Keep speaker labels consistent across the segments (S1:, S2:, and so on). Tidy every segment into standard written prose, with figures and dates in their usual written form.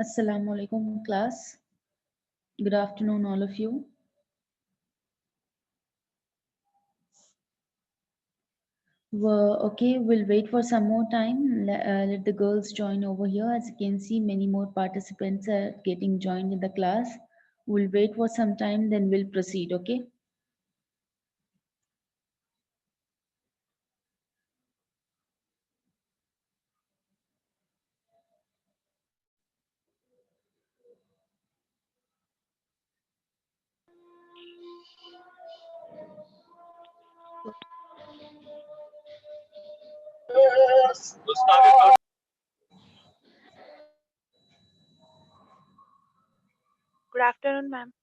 S1: Assalamu alaikum, class. Good afternoon, all of you. Okay, we'll wait for some more time. Let the girls join over here. As you can see, many more participants are getting joined in the class. We'll wait for some time, then we'll proceed, okay?
S2: Good afternoon, ma'am.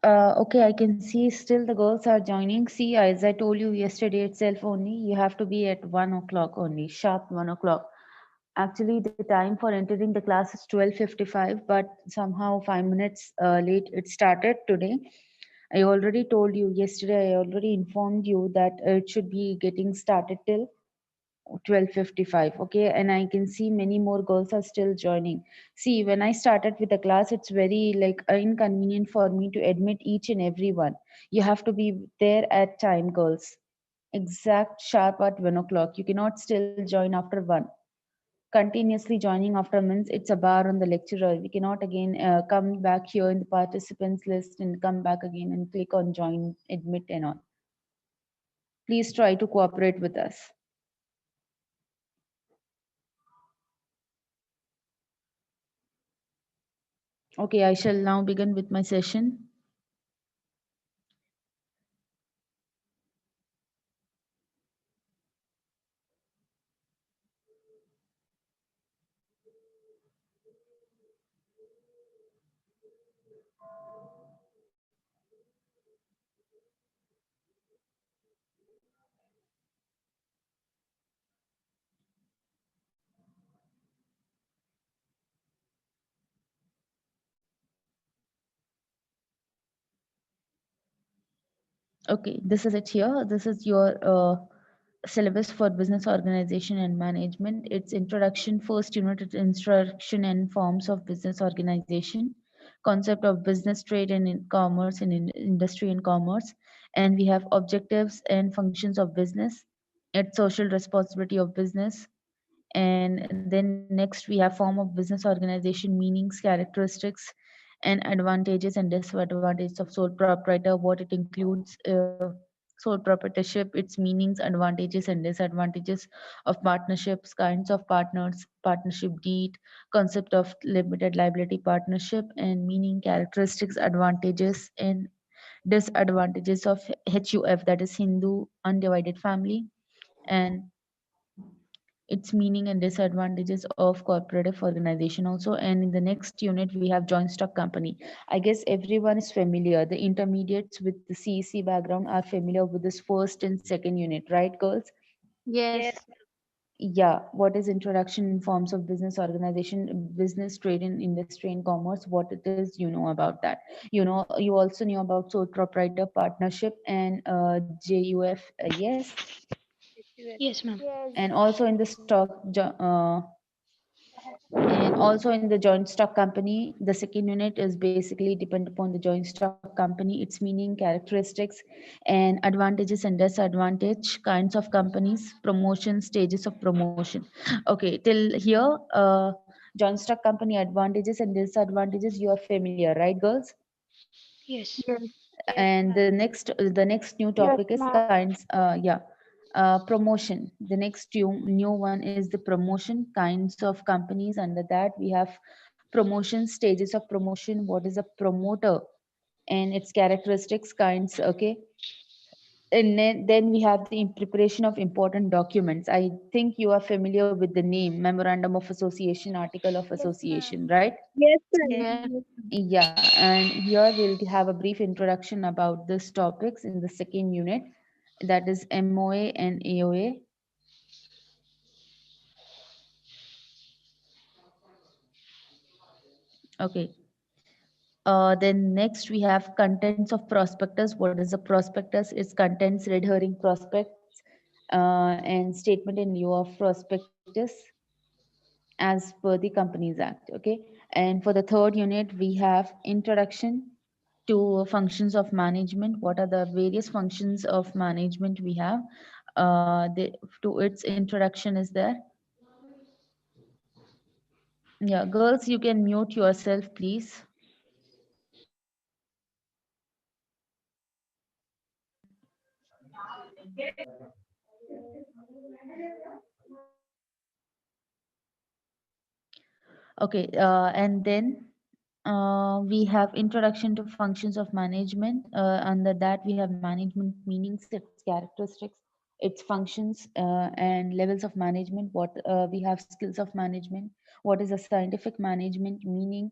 S1: Okay, I can see still the girls are joining. See, as I told you yesterday itself only, you have to be at 1 o'clock only, sharp 1 o'clock. Actually, the time for entering the class is 12:55, but somehow 5 minutes late it started today. I already told you yesterday, I already informed you that it should be getting started till 12:55. Okay, and I can see many more girls are still joining. See, when I started with the class, it's very like inconvenient for me to admit each and every one. You have to be there at time, girls. Exact sharp at 1 o'clock. You cannot still join after one. Continuously joining after means it's a bar on the lecturer. We cannot again come back here in the participants list and come back again and click on join, admit, and all. Please try to cooperate with us. Okay, I shall now begin with my session. Okay, this is it here. This is your syllabus for business organization and management. It's introduction, first unit is introduction and forms of business organization, concept of business, trade and commerce and industry and commerce. And we have objectives and functions of business, its social responsibility of business, and then next we have form of business organization, meanings, characteristics, and advantages and disadvantages of sole proprietor, what it includes, sole proprietorship, its meanings, advantages and disadvantages of partnerships, kinds of partners, partnership deed, concept of limited liability partnership, and meaning, characteristics, advantages and disadvantages of HUF, that is Hindu undivided family, and its meaning and disadvantages of cooperative organization also. And in the next unit we have joint stock company. I guess everyone is familiar, the intermediates with the CEC background are familiar with this first and second unit, right girls?
S2: Yes.
S3: Yes.
S1: Yeah, what is introduction in forms of business organization, business, trade and industry and commerce, what it is, you know about that. You know, you also knew about sole proprietor partnership and JUF, yes.
S3: Yes, ma'am.
S2: Yes.
S1: And also in the and also in the joint stock company, the second unit is basically depend upon the joint stock company, its meaning, characteristics, and advantages and disadvantage, kinds of companies, promotion, stages of promotion. Okay, till here, joint stock company advantages and disadvantages you are familiar, right, girls?
S3: Yes.
S2: Yes. Yes,
S1: And
S2: ma'am.
S1: the next new
S2: Yes,
S1: topic is
S2: ma'am.
S1: kinds, yeah, promotion. The next new one is the promotion, kinds of companies. Under that we have promotion, stages of promotion, what is a promoter and its characteristics, kinds. Okay, and then we have the preparation of important documents. I think you are familiar with the name memorandum of association, article of
S2: Yes,
S1: association,
S2: ma'am.
S1: right?
S3: Yes,
S2: Yes.
S3: ma'am.
S2: Yes.
S1: Yeah, and here we'll have a brief introduction about these topics in the second unit, that is MOA and AOA. Okay. Then next we have contents of prospectus. What is a prospectus? It's contents, red herring prospects, and statement in lieu of prospectus as per the Companies Act. Okay. And for the third unit, we have introduction to functions of management. What are the various functions of management we have? To its introduction is there. Yeah, girls, you can mute yourself, please. Okay, and then we have introduction to functions of management. Under that, we have management meanings, its characteristics, its functions, and levels of management. What we have skills of management. What is a scientific management meaning?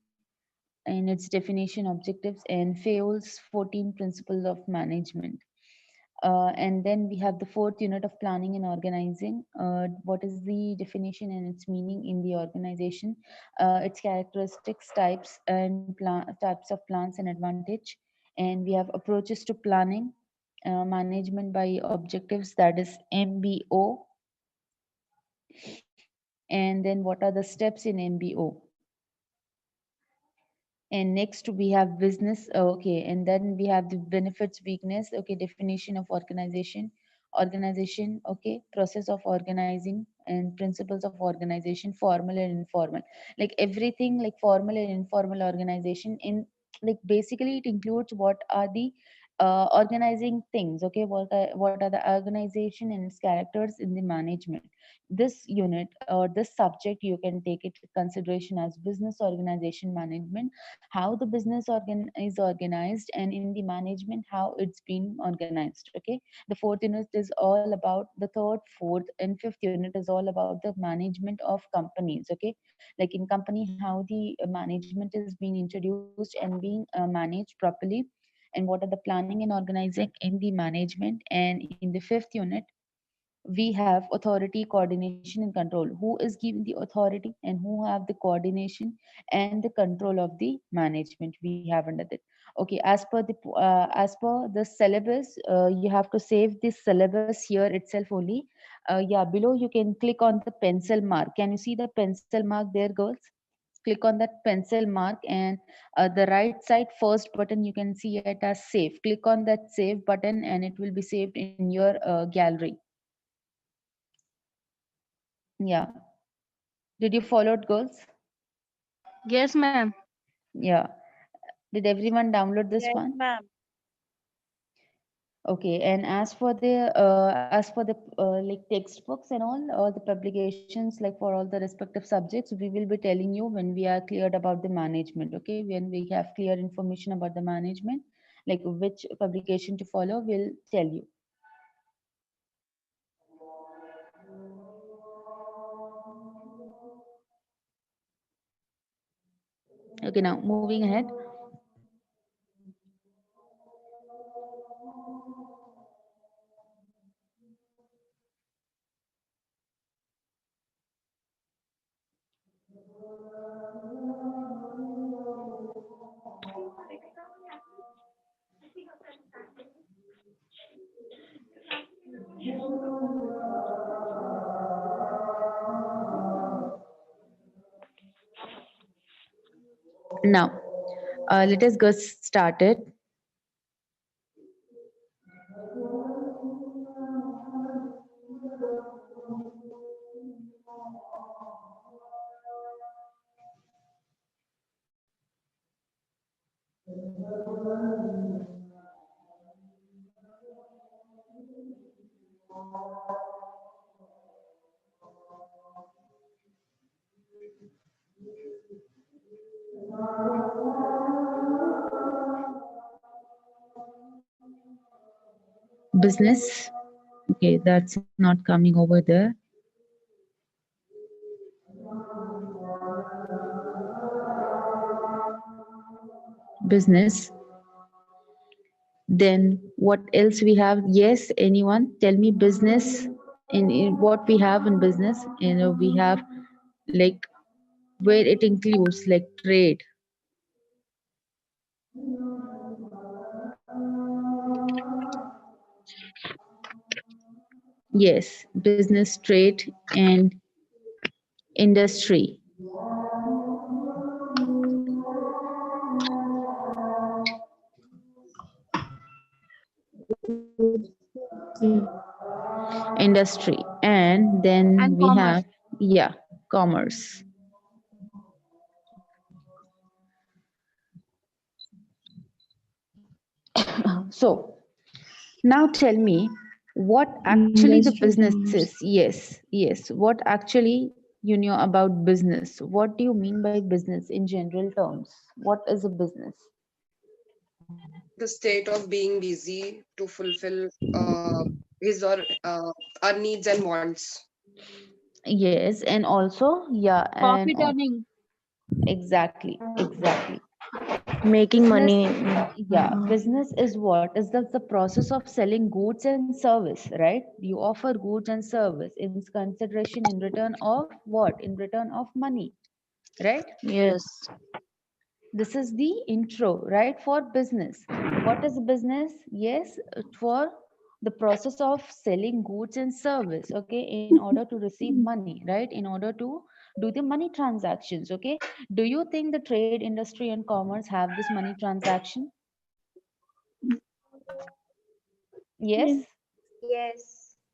S1: in its definition, objectives, and FAOL's 14 principles of management. And then we have the fourth unit of planning and organizing. What is the definition and its meaning in the organization? Its characteristics, types, and types of plans and advantage. And we have approaches to planning, management by objectives, that is MBO. And then what are the steps in MBO? And next we have business. Okay, and then we have the benefits, weakness. Okay, definition of organization. Okay, process of organizing and principles of organization, formal and informal. Like everything, like formal and informal organization in, like basically it includes what are the organizing things. Okay, what are the organization and its characters in the management. This unit or this subject you can take it consideration as business organization management, how the business is organized, and in the management how it's been organized. Okay, the fourth unit is all about the third, fourth, and fifth unit is all about the management of companies. Okay, like in company how the management is being introduced and being managed properly, and what are the planning and organizing in the management. And in the fifth unit we have authority, coordination, and control. Who is giving the authority and who have the coordination and the control of the management we have under that. Okay, as per the syllabus, you have to save this syllabus here itself only. Yeah, below you can click on the pencil mark. Can you see the pencil mark there, girls? Click on that pencil mark, and the right side first button you can see it as save. Click on that save button and it will be saved in your gallery. Yeah. Did you follow it, girls?
S2: Yes, ma'am.
S1: Yeah. Did everyone download this
S4: Yes,
S1: one?
S4: ma'am.
S1: Okay. And as for the like textbooks and all the publications, like for all the respective subjects, we will be telling you when we are cleared about the management. Okay, when we have clear information about the management, like which publication to follow, we'll tell you. Okay. Now moving ahead. Now, let us get started. Business. Okay, that's not coming over there. Business. Then what else we have? Yes, anyone? Tell me business. In what we have in business, we have like where it includes like trade. Yes, business, trade, and industry. Industry. And then
S2: And
S1: we have,
S2: commerce.
S1: yeah, commerce. So now tell me what actually the
S4: Industry,
S1: business
S4: commerce.
S1: is. Yes. What actually you know about business? What do you mean by business in general terms? What is a business?
S5: The state of being busy to fulfill his or our needs and wants.
S1: Yes, and also, yeah, and
S2: Profit earning.
S1: exactly.
S4: Making
S1: Business-
S4: money.
S1: Yeah, business is what? Is the process of selling goods and service, right? You offer goods and service in consideration in return of what? In return of money, right?
S4: Yes.
S1: This is the intro, right, for business. What is business? Yes, for the process of selling goods and service, okay, in order to receive money, right, in order to do the money transactions, okay. Do you think the trade industry and commerce have this money transaction? Yes.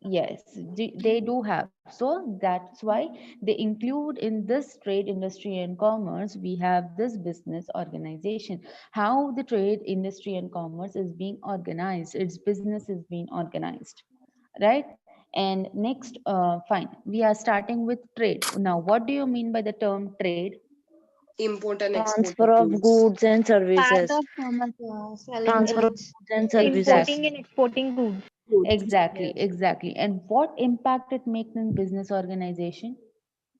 S1: Yes, they do have. So that's why they include in this trade industry and commerce, we have this business organization. How the trade industry and commerce is being organized, its business is being organized, right? And next, fine, we are starting with trade. Now, what do you mean by the term trade?
S5: Import and export
S4: Transfer
S5: of
S4: of
S5: goods.
S4: goods and services.
S3: Selling
S4: Transfer of
S3: goods.
S4: goods and services.
S3: Importing and exporting goods.
S1: Exactly, exactly. And what impact it makes in business organization?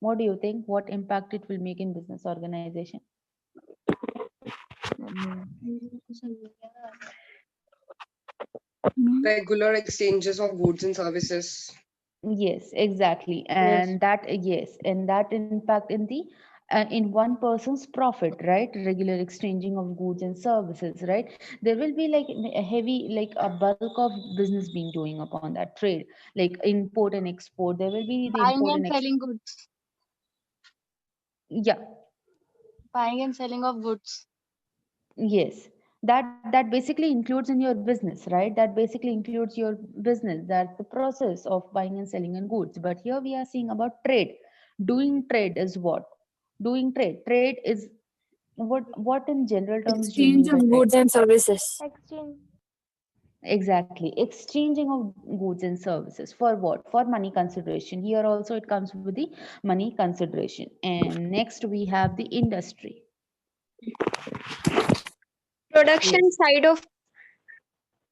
S1: What do you think? What impact it will make in business organization?
S5: Regular exchanges of goods and services.
S1: Yes, exactly.
S4: Yes.
S1: And that, yes, and that impact in the in one person's profit, right? Regular exchanging of goods and services, right? There will be like a heavy, like a bulk of business being doing upon that trade, like import and export. There will be the
S2: Buying
S1: import
S2: and
S1: and
S2: selling goods.
S1: yeah,
S2: Buying and selling of goods.
S1: yes. That basically includes in your business, right? That basically includes your business. That's the process of buying and selling and goods. But here we are seeing about trade. Doing trade is what? Doing trade. Trade is what in general terms do you
S6: Exchange
S1: mean by
S6: of
S1: trade?
S6: goods and services.
S3: Exchange.
S1: Exactly. Exchanging of goods and services. For what? For money consideration. Here also it comes with the money consideration. And next we have the industry.
S3: Production
S1: Yes.
S3: side of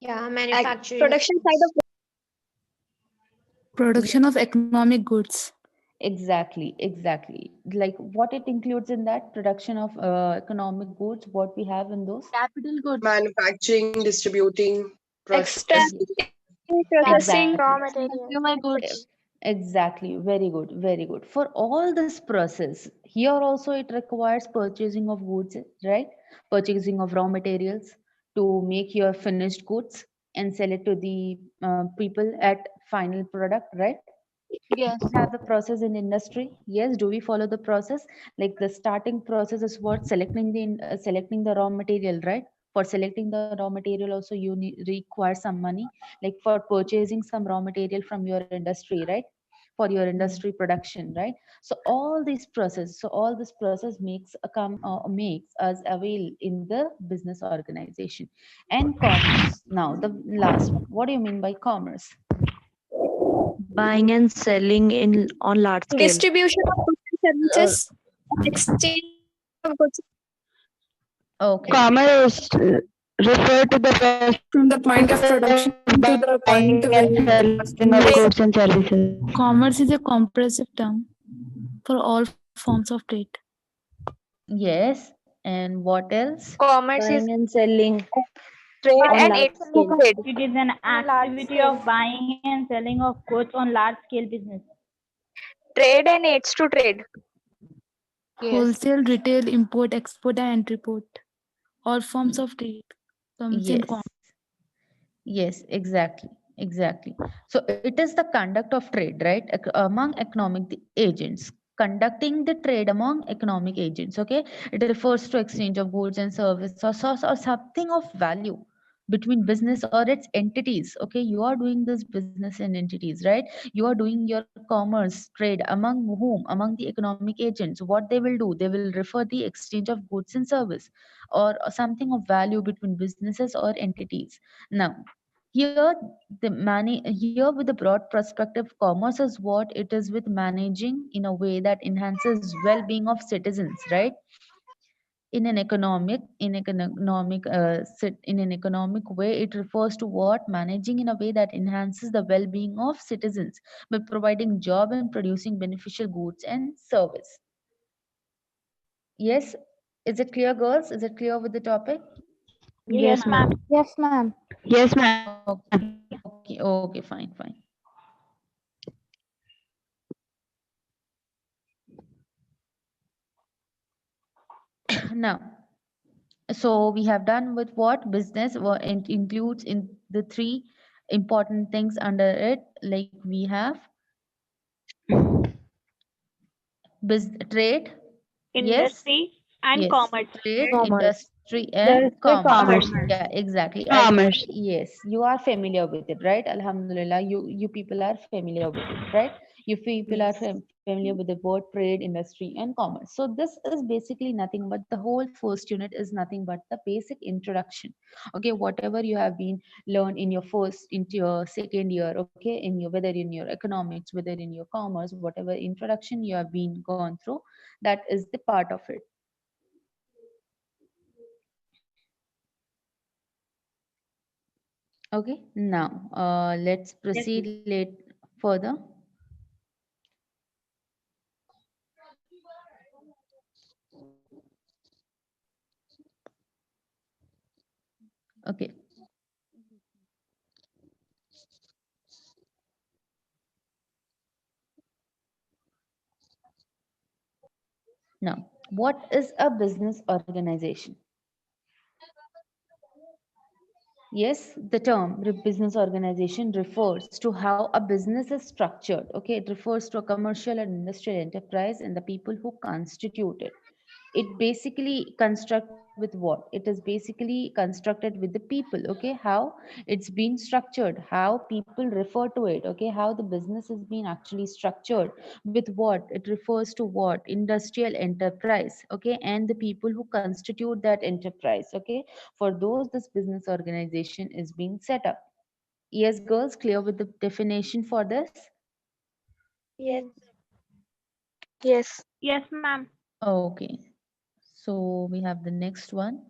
S3: production side of
S6: Production of economic goods.
S1: Exactly, exactly. Like what it includes in that production of economic goods, what we have in those?
S2: Capital goods.
S5: Manufacturing, distributing,
S3: extracting, processing,
S1: Exactly.
S2: Consumer goods.
S1: Exactly. Very good. Very good. For all this process, here also it requires purchasing of goods, right? Purchasing of raw materials to make your finished goods and sell it to the people at final product, right?
S2: Yes.
S1: We have the process in industry. Yes, do we follow the process? Like the starting process is what? Selecting the raw material, right? For selecting the raw material also you require some money, like for purchasing some raw material from your industry, right? For your industry production, right? So all this process makes us avail in the business organization. And commerce, now the last one, what do you mean by commerce?
S4: Buying and selling in on large scale.
S3: distribution of goods and services, exchange of goods.
S1: Okay.
S7: Commerce refer to the process
S6: From the point of production to the point
S7: buying and
S6: where
S7: selling of goods and services.
S6: commerce is a comprehensive term for all forms of trade.
S1: Yes. And what else?
S3: Commerce is
S4: Buying and selling
S3: trade
S4: on
S3: and
S4: large
S3: its
S4: scale.
S3: trade.
S8: It is an activity of buying and selling of goods on large scale business.
S3: Trade and aids to trade.
S2: Yes.
S6: Wholesale, retail, import, export, and import. All forms of trade comes in
S1: Yes.
S6: commerce.
S1: Yes, exactly. Exactly. So it is the conduct of trade, right? Among economic agents. Conducting the trade among economic agents. Okay. It refers to exchange of goods and services or something of value between business or its entities. Okay. You are doing this business and entities, right? You are doing your commerce trade among whom? Among the economic agents. What they will do? They will refer the exchange of goods and service or something of value between businesses or entities. Now, here here with the broad perspective, commerce is what it is with managing in a way that enhances well-being of citizens, right? In an economic way, it refers to what? Managing in a way that enhances the well-being of citizens by providing job and producing beneficial goods and service. Yes. Is it clear, girls? Is it clear with the topic?
S3: Yes, ma'am.
S8: Yes, ma'am.
S7: Yes, ma'am.
S1: Okay, fine. Now, so we have done with what business it includes in the three important things under it. Like we have trade, yes,
S3: Industry and
S1: yes,
S3: commerce.
S1: trade,
S4: Commerce.
S1: industry, and
S7: Industry,
S1: commerce.
S7: commerce.
S1: Yeah, exactly.
S7: Commerce.
S1: Yes, you are familiar with it, right? Alhamdulillah, you people are familiar with it, right? You people are familiar with the word trade, industry, and commerce. So this is basically nothing but the whole first unit is nothing but the basic introduction. Okay, whatever you have been learned in your first, into your second year, okay, in your whether in your economics, whether in your commerce, whatever introduction you have been gone through, that is the part of it. Okay, now let's proceed further. Okay. Now, what is a business organization? Yes, the term business organization refers to how a business is structured. Okay, it refers to a commercial and industrial enterprise and the people who constitute it. It basically construct with what? It is basically constructed with the people. Okay, how it's been structured, how people refer to it. Okay, how the business is being actually structured with what? It refers to what? Industrial enterprise. Okay, and the people who constitute that enterprise. Okay, for those this business organization is being set up. Yes, girls, clear with the definition for this?
S3: Yes. Yes.
S8: Yes, ma'am.
S1: Okay, so we have the next one.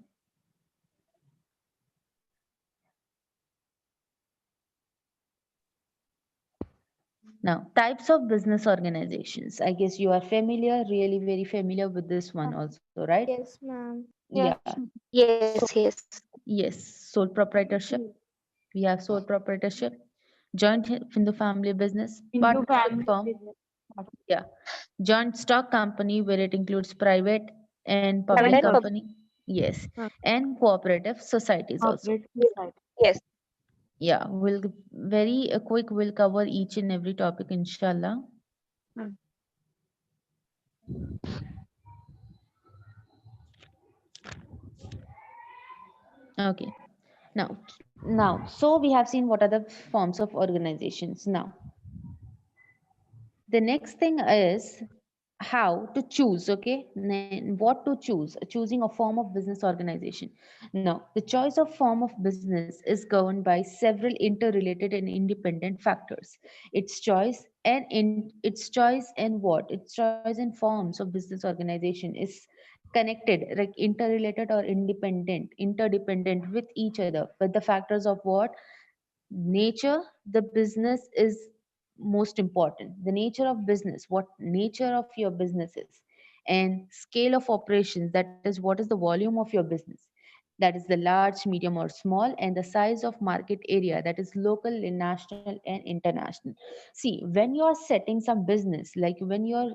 S1: Now, types of business organizations. I guess you are familiar, really very familiar with this one also, right?
S3: Yes, ma'am.
S1: Yeah.
S4: Yes, yes.
S1: Yes. Sole proprietorship. We have sole proprietorship. Joint Hindu family business. Partnership firm. Yeah. Joint stock company where it includes private and public
S3: Private and pub-
S1: company. Yes.
S3: Hmm.
S1: And cooperative societies also.
S3: Yes.
S1: Yeah. We'll very quick, we'll cover each and every topic, inshallah. Okay. Now, so we have seen what are the forms of organizations. Now, the next thing is how to choose. Okay, what to choose? Choosing a form of business organization. Now, the choice of form of business is governed by several interrelated and independent factors. Its choice and what? Its choice and forms of business organization is connected, like interrelated or independent, interdependent with each other. But the factors of what? Nature, the business is most important. The nature of business, what nature of your business is, and scale of operations, that is what is the volume of your business, that is the large, medium, or small, and the size of market area, that is local, national, and international. See, when you are setting some business, like when you are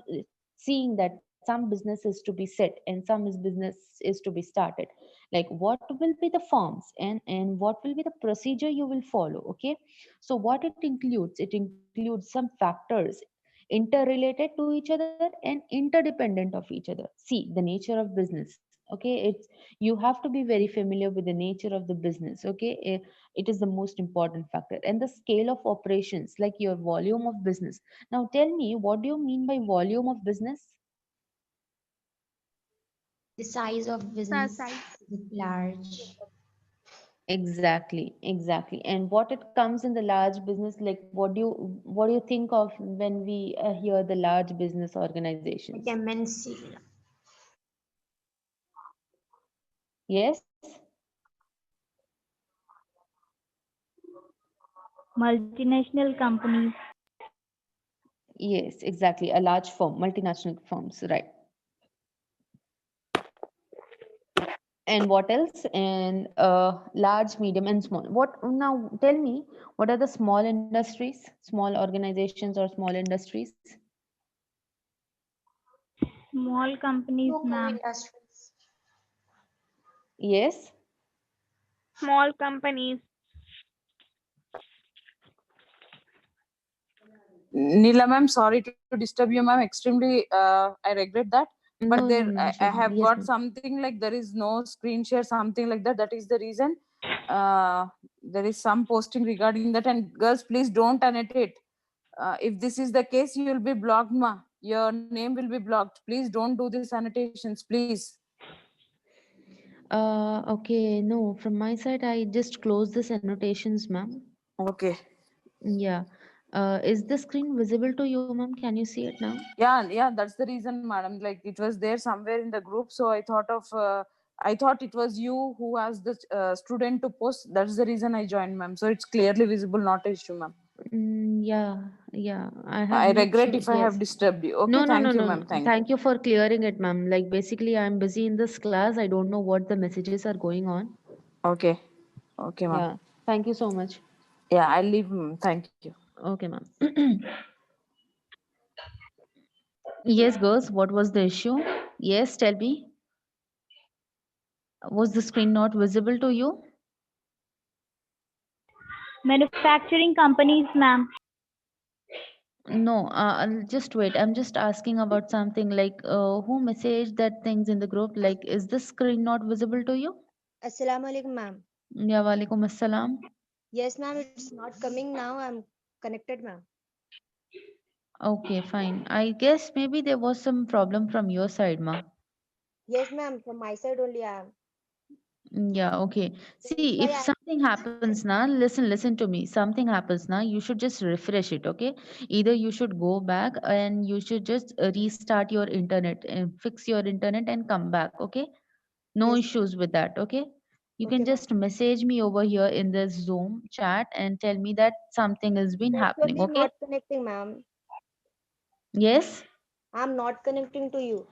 S1: seeing that some business is to be set and some is business is to be started, like what will be the forms and what will be the procedure you will follow. Okay, so what it includes? It includes some factors interrelated to each other and interdependent of each other. See, the nature of business. Okay, you have to be very familiar with the nature of the business. Okay, it is the most important factor, and the scale of operations, like your volume of business. Now tell me, what do you mean by volume of business?
S9: The size of business is large.
S1: Exactly. And what it comes in the large business, like what do you think of when we hear the large business
S9: Like
S1: organizations?
S9: MNC.
S1: Yes.
S8: Multinational companies.
S1: Yes, exactly. A large firm, multinational firms, right? And what else? And large, medium, and small. What now? Tell me, what are the small industries, small organizations, or small industries?
S8: Small companies, ma'am.
S9: Industries.
S1: Yes.
S3: Small companies.
S10: Neela ma'am, sorry to disturb you, ma'am. Extremely, I regret that. But
S1: No,
S10: there,
S1: no, no.
S10: I have
S1: Yes,
S10: got
S1: ma'am.
S10: something like there is no screen share, something like that. That is the reason. There is some posting regarding that. And girls, please don't annotate. If this is the case, you will be blocked, ma. Your name will be blocked. Please don't do these annotations, please.
S1: Okay, no, from my side, I just closed this annotations, ma'am.
S10: Okay.
S1: Yeah. Is the screen visible to you, ma'am? Can you see it now?
S10: Yeah, that's the reason, madam. Like it was there somewhere in the group, so I thought it was you who asked the student to post. That's the reason I joined, ma'am. So it's clearly visible, not an issue, ma'am.
S1: Yeah. I have
S10: I
S1: made
S10: regret
S1: sure.
S10: if I have
S1: Yes.
S10: disturbed you. Okay,
S1: No, no, no,
S10: thank you,
S1: no.
S10: ma'am. Thank you.
S1: Thank you for clearing it, ma'am. Like basically, I'm busy in this class. I don't know what the messages are going on.
S10: Okay, okay, ma'am.
S1: Yeah. Thank you so much.
S10: Yeah, I'll leave, ma'am. Thank you.
S1: Okay, ma'am. Yes, girls, what was the issue? Yes, tell me. Was the screen not visible to you?
S8: Manufacturing companies, ma'am.
S1: No, I'll just wait. I'm just asking about something like who messaged that things in the group? Like, is the screen not visible to you?
S9: Assalamu alaikum, ma'am.
S1: Yeah, walaikum assalam.
S9: Yes, ma'am, it's not coming now. I'm connected, ma'am.
S1: Okay, fine. I guess maybe there was some problem from your side, ma.
S9: Yes, ma'am, from my side only I am.
S1: Yeah, okay. See,
S9: Why
S1: if
S9: I
S1: something happens now, listen to me. Something happens now, you should just refresh it, okay? Either you should go back and you should just restart your internet and fix your internet and come back, okay? No
S9: Yes,
S1: issues with that, okay? You
S9: okay,
S1: can
S9: ma'am.
S1: just message me over here in the Zoom chat and tell me that something has been
S9: That's why
S1: happening,
S9: I'm
S1: okay?
S9: not connecting, ma'am.
S1: Yes?
S9: I'm not connecting to you.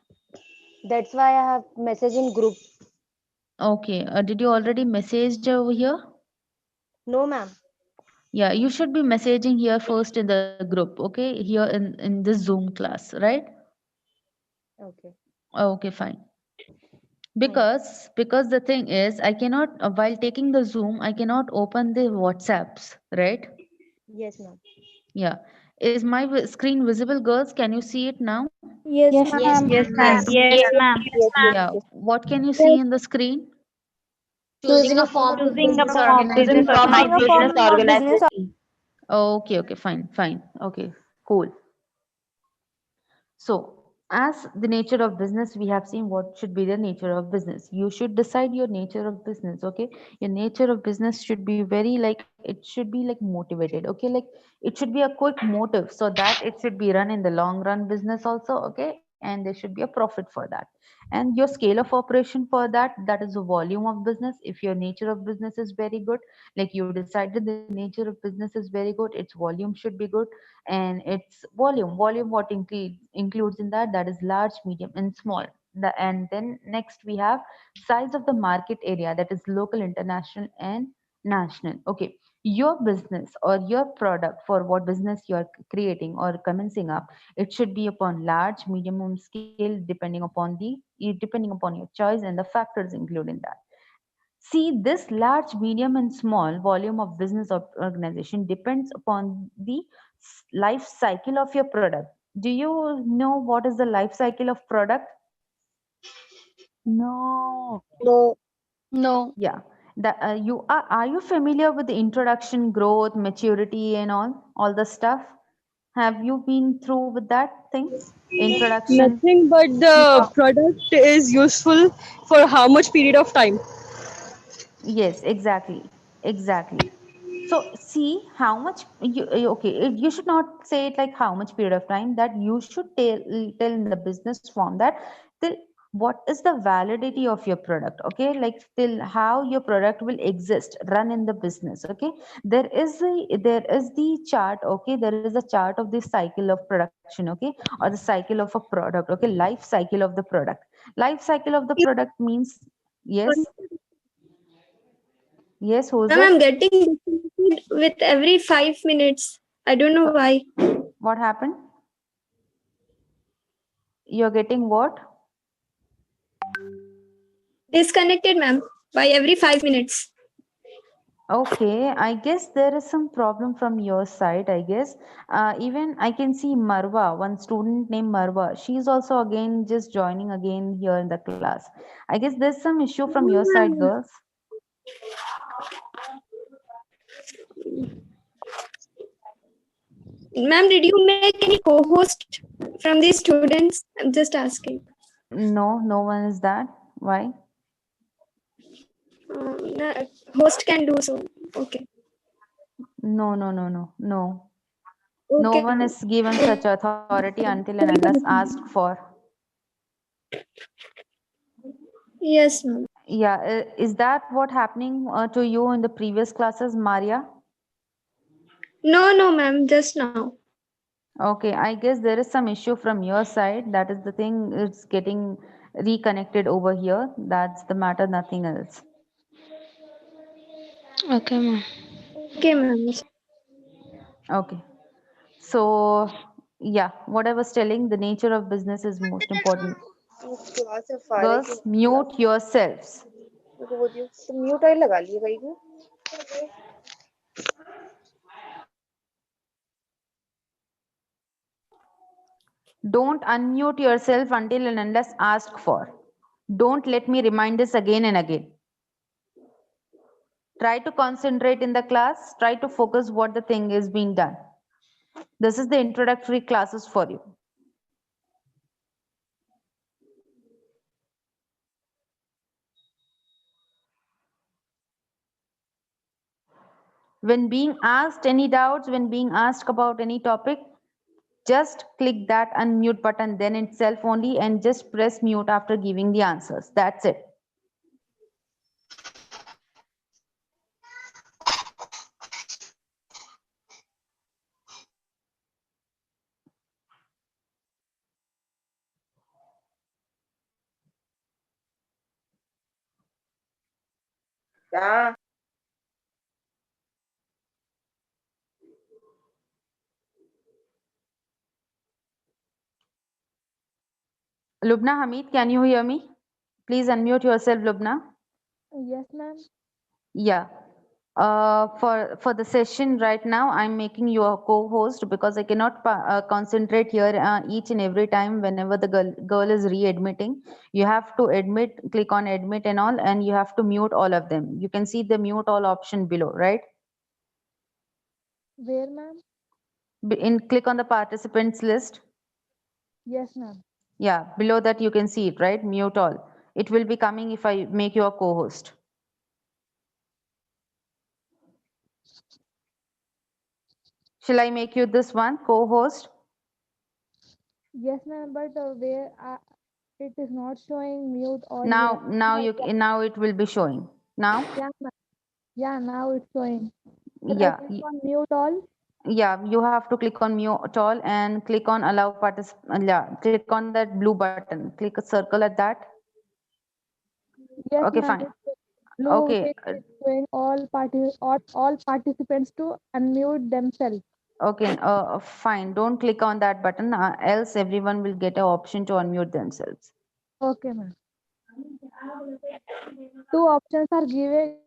S9: That's why I have message in group.
S1: Okay. Did you already message over here?
S9: No, ma'am.
S1: Yeah, you should be messaging here first in the group, okay? Here in this Zoom class, right?
S9: Okay.
S1: Okay, fine.
S9: Fine.
S1: Because the thing is, I cannot while taking the Zoom, I cannot open the WhatsApps, right?
S9: Yes, ma'am.
S1: Yeah. Is my screen visible, girls? Can you see it now?
S8: Yes,
S9: Yes,
S8: ma'am.
S3: Yes,
S8: Yes,
S3: ma'am.
S8: ma'am.
S1: Yeah. What can you see in the screen?
S9: Choosing a form of
S8: Choosing a
S9: business
S8: form of business organization.
S1: Okay, fine. Okay, cool. So, as the nature of business, we have seen what should be the nature of business. You should decide your nature of business, okay? Your nature of business should be very like, it should be like motivated, okay? Like it should be a quick motive so that it should be run in the long run business also, okay? And there should be a profit for that. And your scale of operation for that, that is the volume of business. If your nature of business is very good, like you decided the nature of business is very good, its volume should be good, and its volume what includes in that, that is large, medium, and small. And then next we have size of the market area, that is local, international, and national. Okay, your business or your product, for what business you are creating or commencing up, it should be upon large, medium scale, depending upon your choice and the factors included in that. See, this large, medium, and small volume of business organization depends upon the life cycle of your product. Do you know what is the life cycle of product?
S10: No.
S9: No.
S2: No.
S1: Yeah. Are you familiar with the introduction, growth, maturity, and all the stuff? Have you been through with that thing? Introduction.
S7: Nothing but the product is useful for how much period of time?
S1: Yes, exactly. So see how much okay, you should not say it like how much period of time, that you should tell in the business form that till what is the validity of your product, okay? Like till how your product will exist, run in the business, okay? There is the chart, okay? There is a chart of the cycle of production, okay? Or the cycle of a product, okay? Life cycle of the product. Life cycle of the product means,
S4: Yes. Yes, who's
S3: Ma'am,
S4: it?
S3: I'm getting disconnected with every 5 minutes. I don't know why.
S4: What happened? You're getting what?
S3: Disconnected, ma'am, by every 5 minutes.
S4: Okay, I guess there is some problem from your side, I guess. Even I can see Marwa, one student named Marwa. She's also again just joining again here in the class. I guess there's some issue from your side, girls.
S3: Ma'am, did you make any co-host from these students? I'm just asking.
S4: No, no one is that. Why?
S3: No, host can do so. Okay.
S4: No, no, no, no, no. No
S3: Okay.
S4: one is given such authority until and unless asked for.
S3: Yes, ma'am.
S4: Yeah, is that what happening to you in the previous classes, Maria?
S3: No, ma'am, just now.
S4: Okay, I guess there is some issue from your side. That is the thing, it's getting reconnected over here. That's the matter, nothing else.
S6: Okay, ma'am.
S3: Okay, ma'am.
S4: Okay. So, yeah, what I was telling, the nature of business is most important.
S9: Class है फारे
S4: Girls, mute yourselves.
S9: को बोल दियो तो mute आई लगा लिए भाई को
S4: Don't unmute yourself until and unless asked for. Don't let me remind this again and again. Try to concentrate in the class. Try to focus what the thing is being done. This is the introductory classes for you. When being asked any doubts, when being asked about any topic, just click that unmute button then itself only and just press mute after giving the answers. That's it.
S9: क्या
S4: Lubna Hamid, can you hear me? Please unmute yourself, Lubna.
S8: Yes, ma'am.
S4: Yeah. For the session right now, I'm making you a co-host because I cannot concentrate here each and every time whenever the girl is re-admitting. You have to admit, click on admit and all, and you have to mute all of them. You can see the mute all option below, right?
S8: Where, ma'am?
S4: Click on the participants list.
S8: Yes, ma'am.
S4: Yeah, below that you can see it, right? Mute all. It will be coming if I make you a co-host. Shall I make you this one co-host?
S8: Yes, ma'am. But where it is not showing mute or
S4: Now it will be showing. Now?
S8: Yeah, ma'am. Yeah, now it's showing. Should
S4: Yeah.
S8: I click on mute all?
S4: Yeah, you have to click on mute all and click on allow participant. Yeah, click on that blue button. Click a circle at that.
S8: Yes,
S4: Okay,
S8: ma'am.
S4: fine.
S8: Blue
S4: Okay,
S8: tick is showing all participants to unmute themselves.
S4: okay, fine. Don't click on that button, else everyone will get an option to unmute themselves.
S8: Okay, ma'am. Two options are given.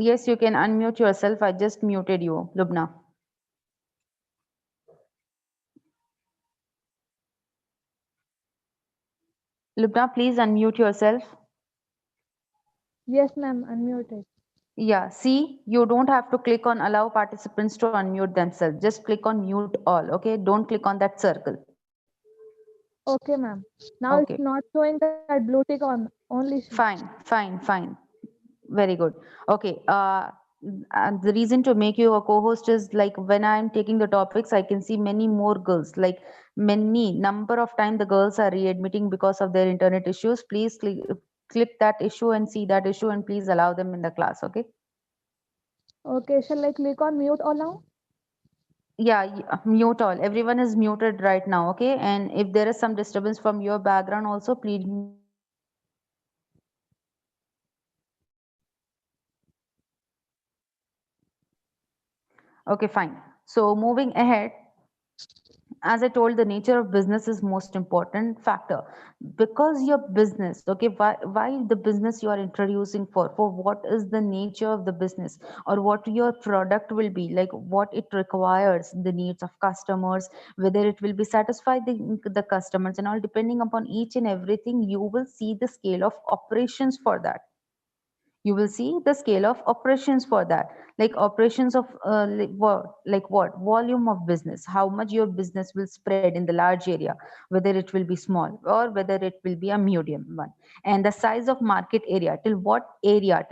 S4: Yes, you can unmute yourself. I just muted you, Lubna. Lubna, please unmute yourself.
S8: Yes, ma'am. Unmuted.
S4: Yeah, see, you don't have to click on allow participants to unmute themselves. Just click on mute all, okay? Don't click on that circle.
S8: Okay, ma'am. Now
S4: Okay.
S8: it's not showing that blue tick on only.
S4: Fine. Very good. Okay. And the reason to make you a co-host is like when I'm taking the topics, I can see many more girls, like many number of time the girls are readmitting because of their internet issues. Please click that issue and see that issue and please allow them in the class. Okay.
S8: Okay, shall I click on mute all now?
S4: Yeah, mute all. Everyone is muted right now, okay? And if there is some disturbance from your background also, please mute all. Okay, fine. So moving ahead, as I told, the nature of business is most important factor because your business, okay, why the business you are introducing for what is the nature of the business or what your product will be, like what it requires, the needs of customers, whether it will be satisfied the customers and all, depending upon each and everything, you will see the scale of operations for that. You will see the scale of operations for that, like operations of like what volume of business, how much your business will spread in the large area, whether it will be small or whether it will be a medium one, and the size of market area, till what area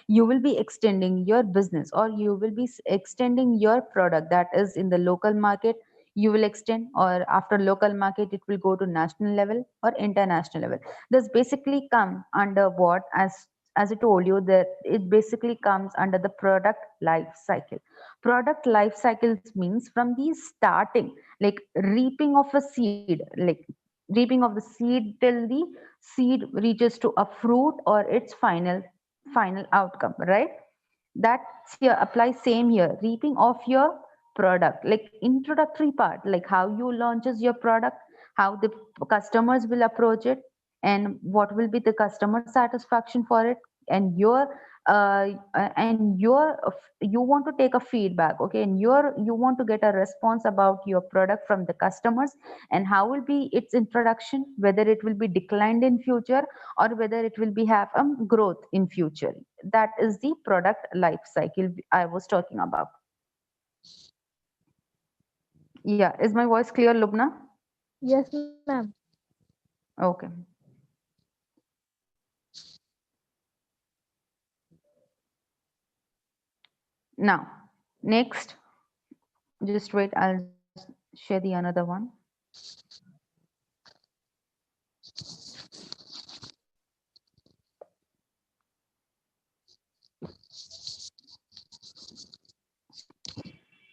S4: you will be extending your business, or you will be extending your product, that is in the local market you will extend, or after local market it will go to national level or international level. This basically come under what, as I told you, that it basically comes under the product life cycle. Product life cycles means from the starting, like reaping of a seed, like reaping of the seed till the seed reaches to a fruit or its final outcome, right? That's here applies same here. Reaping of your product, like introductory part, like how you launches your product, how the customers will approach it, and what will be the customer satisfaction for it, and you want to take a feedback, okay, and you want to get a response about your product from the customers, and how will be its introduction, whether it will be declined in future or whether it will be have growth in future. That is the product life cycle I was talking about. Yeah, is my voice clear, Lubna?
S8: Yes, ma'am.
S4: Okay. Now, next, just wait, I'll share the another one.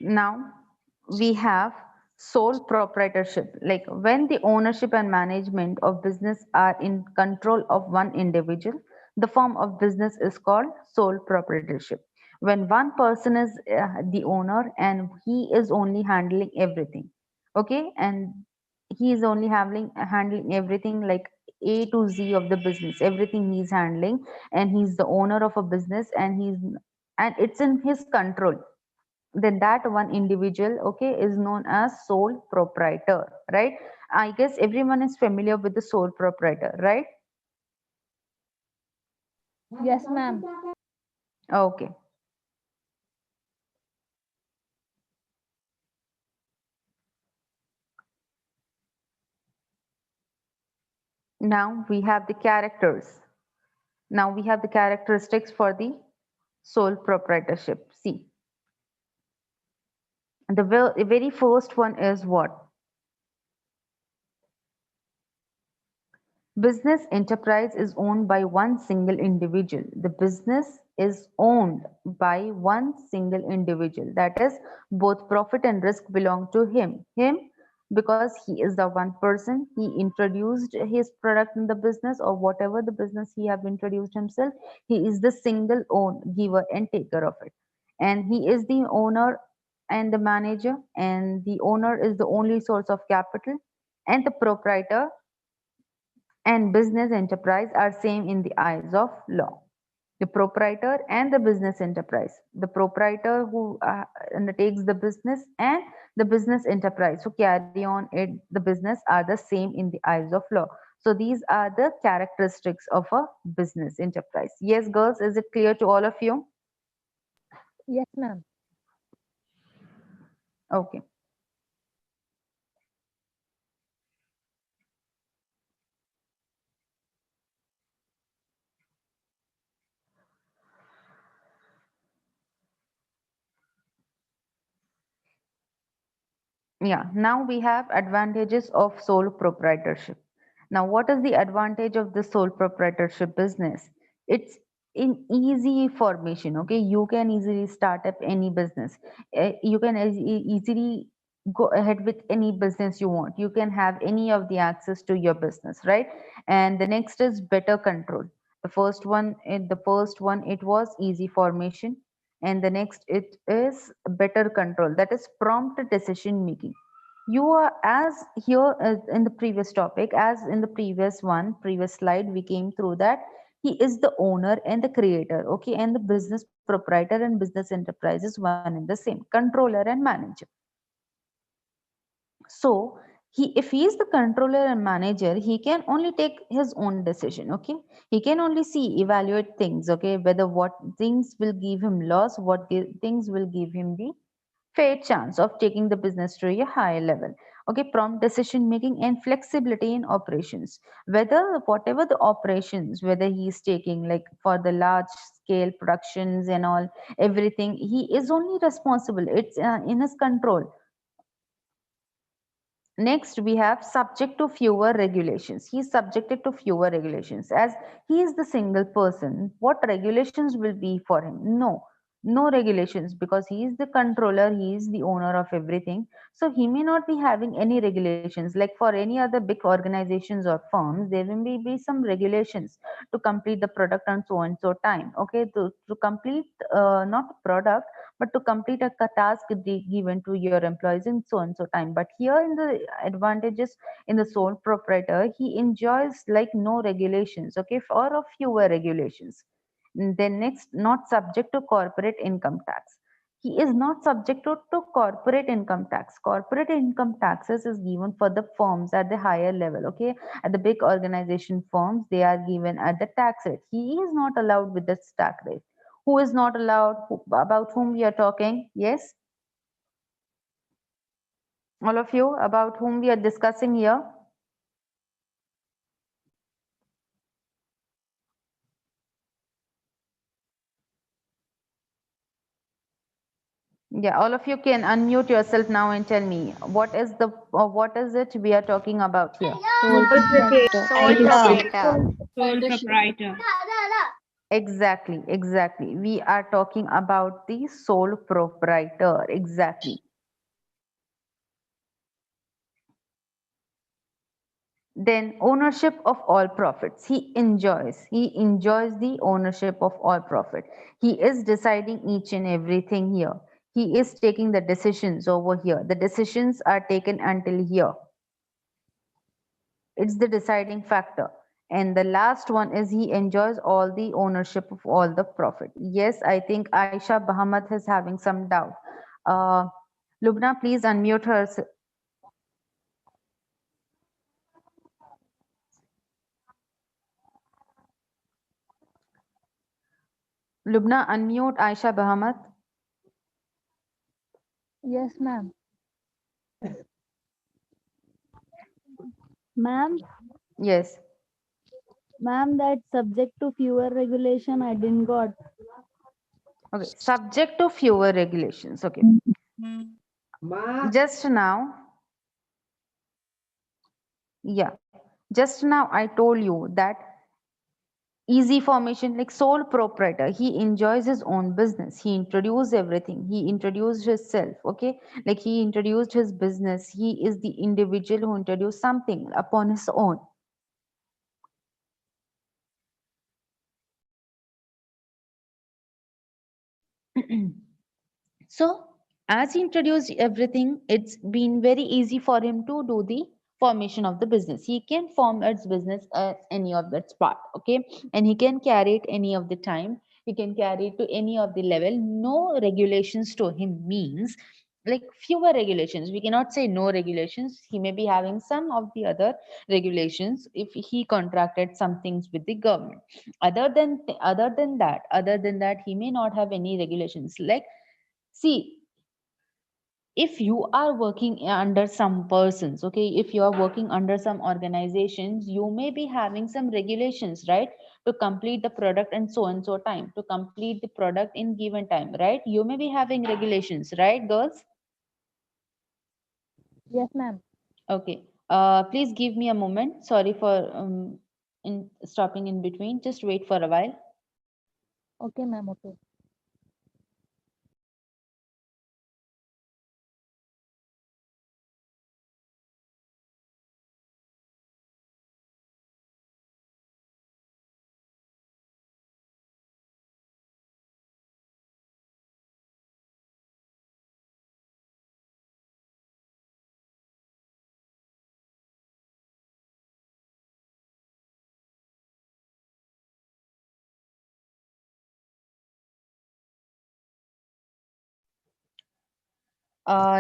S4: Now, we have sole proprietorship, like when the ownership and management of business are in control of one individual, the form of business is called sole proprietorship. When one person is the owner and he is only handling everything, okay, and he is only handling everything, like A to Z of the business, everything he's handling, and he's the owner of a business, and it's in his control, then that one individual, okay, is known as sole proprietor, right? I guess everyone is familiar with the sole proprietor, right?
S8: Yes, ma'am.
S4: Okay. Now we have the characters. Now we have the characteristics for the sole proprietorship. See, the very first one is what? Business enterprise is owned by one single individual. The business is owned by one single individual. That is, both profit and risk belong to him. Him, because he is the one person. He introduced his product in the business, or whatever the business he have introduced himself. He is the single giver and taker of it. And he is the owner and the manager. And the owner is the only source of capital. And the proprietor and business enterprise are same in the eyes of law. The proprietor and the business enterprise, the proprietor who undertakes the business and the business enterprise who carry on it the business are the same in the eyes of law. So these are the characteristics of a business enterprise. Yes, girls, is it clear to all of you?
S8: Yes, ma'am.
S4: Okay. Yeah, now we have advantages of sole proprietorship. Now, what is the advantage of the sole proprietorship business? It's in easy formation. Okay, you can easily start up any business. You can easily go ahead with any business you want. You can have any of the access to your business, right? And the next is better control. The first one it was easy formation, and the next it is better control, that is prompt decision making. You are, as here in the previous topic, as in the previous slide we came through that he is the owner and the creator, okay, and the business proprietor and business enterprise is one and the same, controller and manager. So if he is the controller and manager, he can only take his own decision, okay. He can only evaluate things, okay, whether what things will give him loss, things will give him the fair chance of taking the business to a higher level. Okay, prompt decision making and flexibility in operations. Whatever the operations, whether he is taking, like for the large scale productions and all, everything, he is only responsible. It's in his control. Next, we have subject to fewer regulations. He is subjected to fewer regulations. As he is the single person, what regulations will be for him? No regulations, because he is the controller, he is the owner of everything. So he may not be having any regulations. Like for any other big organizations or firms, there will be some regulations to complete the product on so and so time. Okay, to complete not the product, but to complete a task given to your employees in so and so time. But here in the advantages in the sole proprietor, he enjoys like no regulations, okay, or a fewer regulations. Then next, not subject to corporate income tax. He is not subject to corporate income tax. Corporate income taxes is given for the firms at the higher level, okay. At the big organization firms, they are given at the tax rate. He is not allowed with this tax rate. Who is not allowed? About whom we are talking? Yes, all of you, about whom we are discussing here? Yeah, all of you can unmute yourself now and tell me what is it we are talking about here?
S9: Sole proprietor.
S3: Sole proprietor.
S4: Exactly. We are talking about the sole proprietor. Exactly. Then ownership of all profits. He enjoys the ownership of all profit. He is deciding each and everything here. He is taking the decisions over here. The decisions are taken until here. It's the deciding factor. And the last one is he enjoys all the ownership of all the profit. Yes, I think Aisha Bahamat is having some doubt. Lubna, please unmute her. Lubna, unmute Aisha Bahamat.
S8: Yes, ma'am.
S11: Ma'am,
S4: Yes.
S11: ma'am, that subject to fewer regulation I didn't got.
S4: Okay. Subject to fewer regulations. Okay. Just now. Yeah. Just now I told you that easy formation, like sole proprietor, he enjoys his own business. He introduced everything. He introduced himself. Okay. Like he introduced his business. He is the individual who introduced something upon his own. So as he introduced everything, it's been very easy for him to do the formation of the business. He can form its business at any of its part, okay, and he can carry it any of the time. He can carry it to any of the level. No regulations to him means like fewer regulations. We cannot say no regulations. He may be having some of the other regulations if he contracted some things with the government. Other than that, he may not have any regulations. Like, see, if you are working under some persons, okay, if you are working under some organizations, you may be having some regulations, right, to complete the product and so time, to complete the product in given time, right? You may be having regulations, right, girls?
S8: Yes, ma'am.
S4: Okay. Please give me a moment. Sorry for stopping in between. Just wait for a while.
S8: Okay, ma'am. Okay.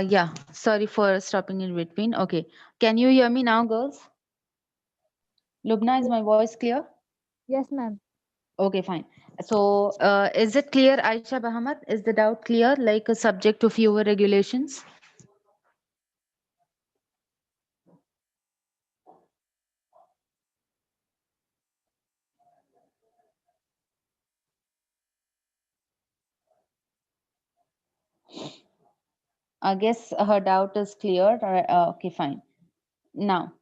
S4: Yeah, sorry for stopping in between. Okay, can you hear me now, girls? Lubna, is my voice clear?
S8: Yes, ma'am.
S4: Okay, fine. So, is it clear, Aisha Bahamat? Is the doubt clear, like a subject to fewer regulations? I guess her doubt is clear. Okay, fine. Now,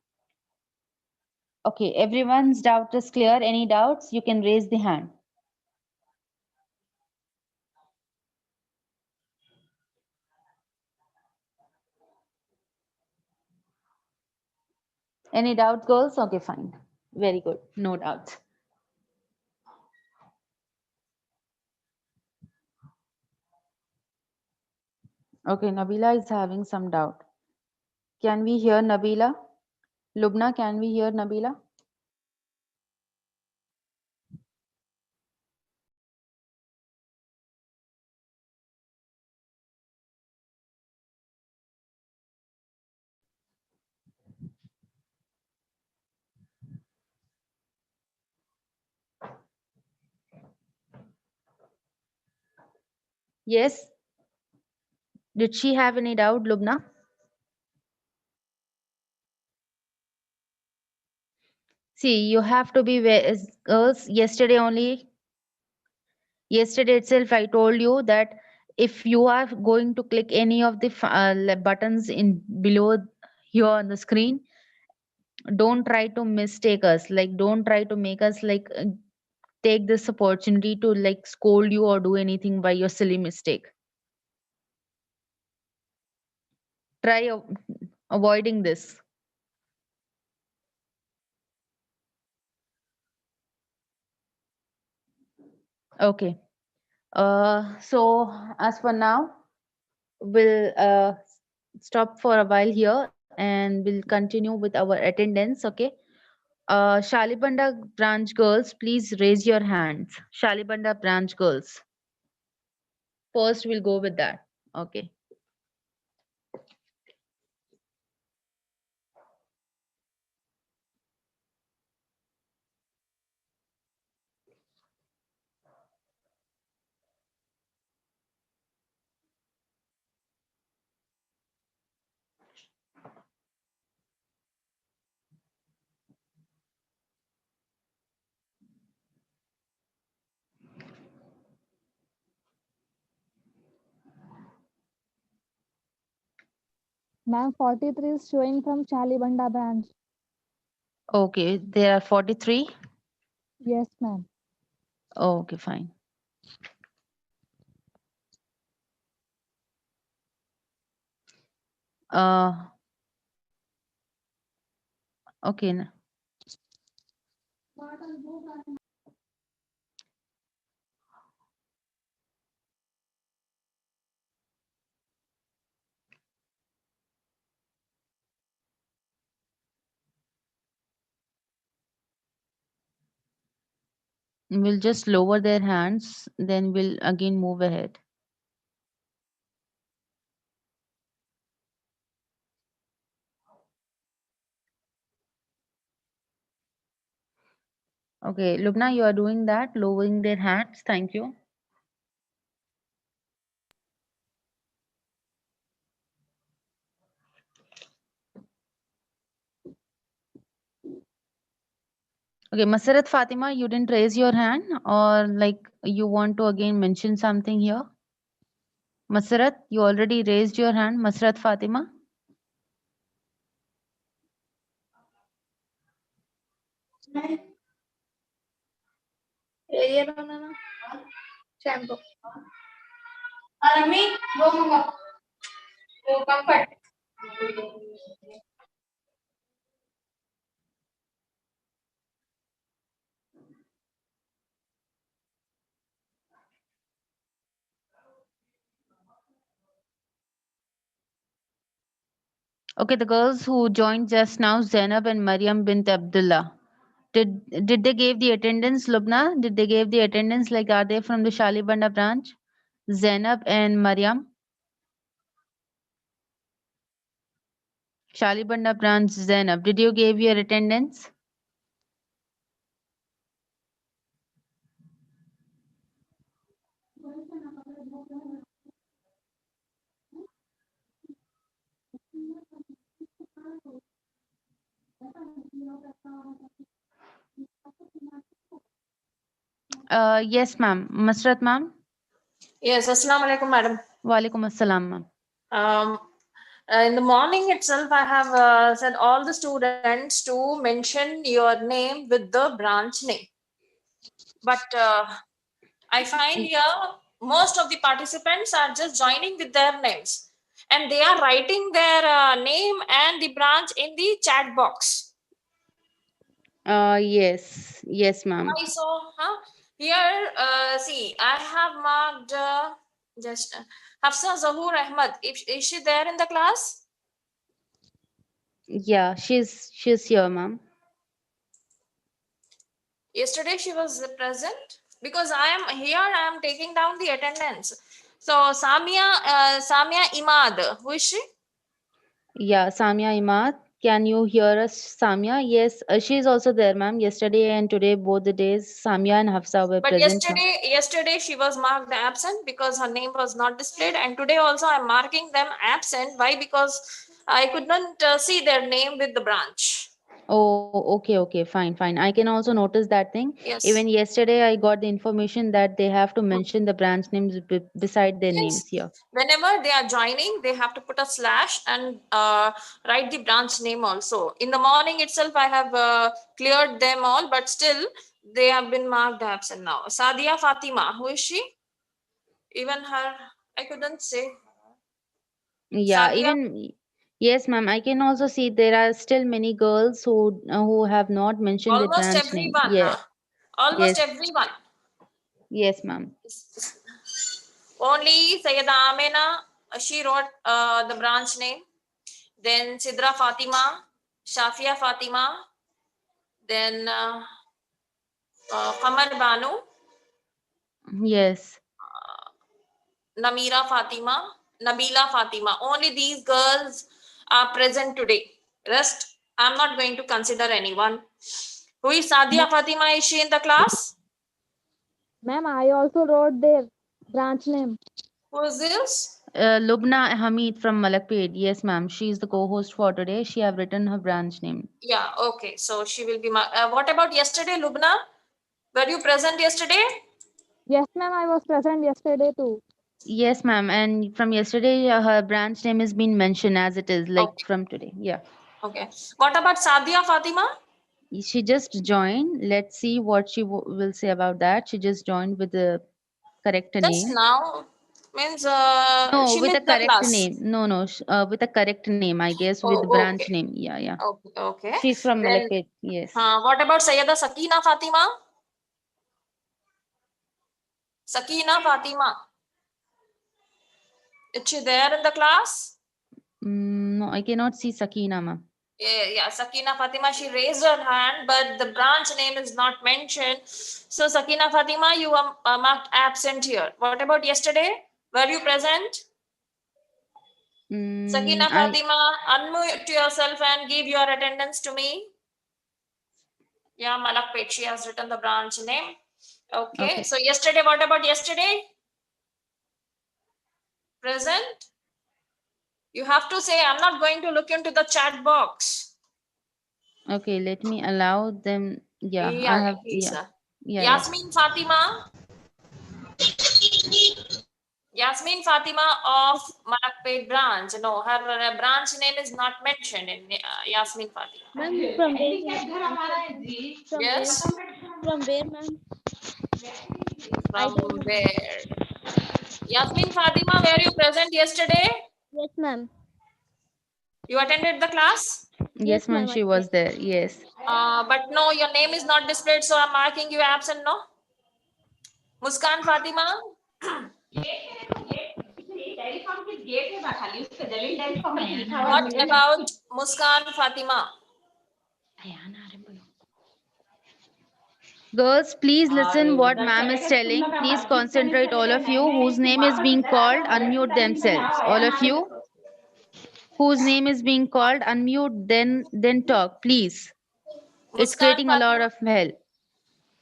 S4: okay, everyone's doubt is clear. Any doubts? You can raise the hand. Any doubt, girls? Okay, fine. Very good. No doubts. Okay, Nabila is having some doubt. Can we hear Nabila? Lubna, can we hear Nabila? Yes. Did she have any doubt, Lubna? See, you have to be girls. Yesterday itself, I told you that if you are going to click any of the buttons in below here on the screen, don't try to mistake us. Like, don't try to make us like take this opportunity to like scold you or do anything by your silly mistake. Try avoiding this. Okay. So as for now, we'll stop for a while here and we'll continue with our attendance. Okay. Shalibanda branch girls, please raise your hands. Shalibanda branch girls. First, we'll go with that. Okay.
S8: Ma'am, 43 is showing from Chalibanda branch.
S4: Okay. There are 43.
S8: Yes, ma'am.
S4: Okay, fine. Okay. We'll just lower their hands, then we'll again move ahead. Okay, Lubna, you are doing that, lowering their hands. Thank you. Okay, Masarat Fatima, you didn't raise your hand or like you want to again mention something here? Masarat, you already raised your hand. Masarat Fatima.
S8: Shampoo.
S12: Army, go mama. Go comfort.
S4: Okay, the girls who joined just now, Zainab and Maryam bint Abdullah. Did they give the attendance, Lubna? Did they give the attendance? Like, are they from the Shalibanda branch? Zainab and Maryam? Shalibanda branch, Zainab. Did you give your attendance? Yes, ma'am. Masrat, ma'am?
S12: Yes, Assalamu alaikum, madam.
S4: Walaikum assalam, ma'am.
S12: In the morning itself, I have said all the students to mention your name with the branch name. But I find here most of the participants are just joining with their names. And they are writing their name and the branch in the chat box.
S4: Yes. Yes, ma'am.
S12: I saw, here, see, I have marked Hafsa Zahur Ahmad. Is she there in the class?
S4: Yeah, she's here, ma'am.
S12: Yesterday she was present because I am here. I am taking down the attendance. So Samia Imad, who is she?
S4: Yeah, Samia Imad. Can you hear us, Samia? Yes, she is also there, ma'am. Yesterday and today, both the days, Samia and Hafsa were
S12: But
S4: present. Ma'am.
S12: yesterday she was marked absent because her name was not displayed, and today also I am marking them absent. Why? Because I could not see their name with the branch.
S4: Oh, okay, fine. I can also notice that thing.
S12: Yes.
S4: Even yesterday, I got the information that they have to mention the branch names beside their names here.
S12: Whenever they are joining, they have to put a slash and write the branch name also. In the morning itself, I have cleared them all, but still they have been marked absent now. Sadia Fatima, who is she? Even her, I couldn't say.
S4: Yeah,
S12: Sadia?
S4: even yes, ma'am. I can also see there are still many girls who have not mentioned the
S12: Almost
S4: branch name.
S12: everyone.
S4: Yeah.
S12: Almost
S4: Yes.
S12: everyone.
S4: Yes, ma'am.
S12: Only Sayyida Amina, she wrote the branch name. Then Sidra Fatima, Shafia Fatima, then Qamar Banu,
S4: Yes.
S12: Namira Fatima, Nabila Fatima. Only these girls are present today. Rest, I'm not going to consider anyone. Who is Sadia Fatima? Is she in the class?
S8: Ma'am, I also wrote their branch name.
S12: Who is this?
S4: Lubna Hamid from Malakpet. Yes, ma'am. She is the co-host for today. She have written her branch name.
S12: Yeah, okay. So she will be. What about yesterday, Lubna? Were you present yesterday?
S8: Yes, ma'am, I was present yesterday too.
S4: Yes, ma'am. And from yesterday, her branch name has been mentioned as it is, like from today. Yeah.
S12: Okay. What about Sadia Fatima?
S4: She just joined. Let's see what she will say about that. She just joined with the correct
S12: Just
S4: name.
S12: now means
S4: No,
S12: she
S4: with a
S12: missed the
S4: correct
S12: class.
S4: name. No, with a correct name, I guess, with the
S12: Oh,
S4: branch
S12: okay.
S4: name. Yeah.
S12: Okay.
S4: She's from
S12: Then,
S4: Malakpet. Yes.
S12: what about Sayyida Sakina Fatima? Sakina Fatima. Is she there in the class?
S4: No, I cannot see Sakina, ma'am.
S12: Yeah, Sakina Fatima, she raised her hand, but the branch name is not mentioned. So, Sakina Fatima, you are marked absent here. What about yesterday? Were you present? Sakina Fatima, unmute yourself and give your attendance to me. Yeah, Malakpet, she has written the branch name. Okay. So, yesterday, what about yesterday? Present? You have to say, I'm not going to look into the chat box.
S4: Okay, let me allow them. Yeah,
S12: Yeah,
S4: I have.
S12: please,
S4: Yeah.
S12: Yasmin Fatima. Yasmin Fatima of Malakpet branch. No, her branch name is not mentioned in Yasmin Fatima.
S8: Ma'am, from where?
S12: Yes.
S8: From where, ma'am?
S12: From where? Yasmin Fatima, were you present yesterday?
S8: Yes, ma'am.
S12: You attended the class?
S1: Yes, ma'am, she was there. Yes.
S12: But no, your name is not displayed, so I'm marking you absent, no? Muskan Fatima? What about Muskan Fatima?
S1: Girls, please listen what ma'am is telling. Please concentrate, all of you whose name is being called, unmute themselves. All of you whose name is being called, unmute, then talk, please. It's
S12: Muskan
S1: creating a lot
S12: Fatima.
S1: of hell.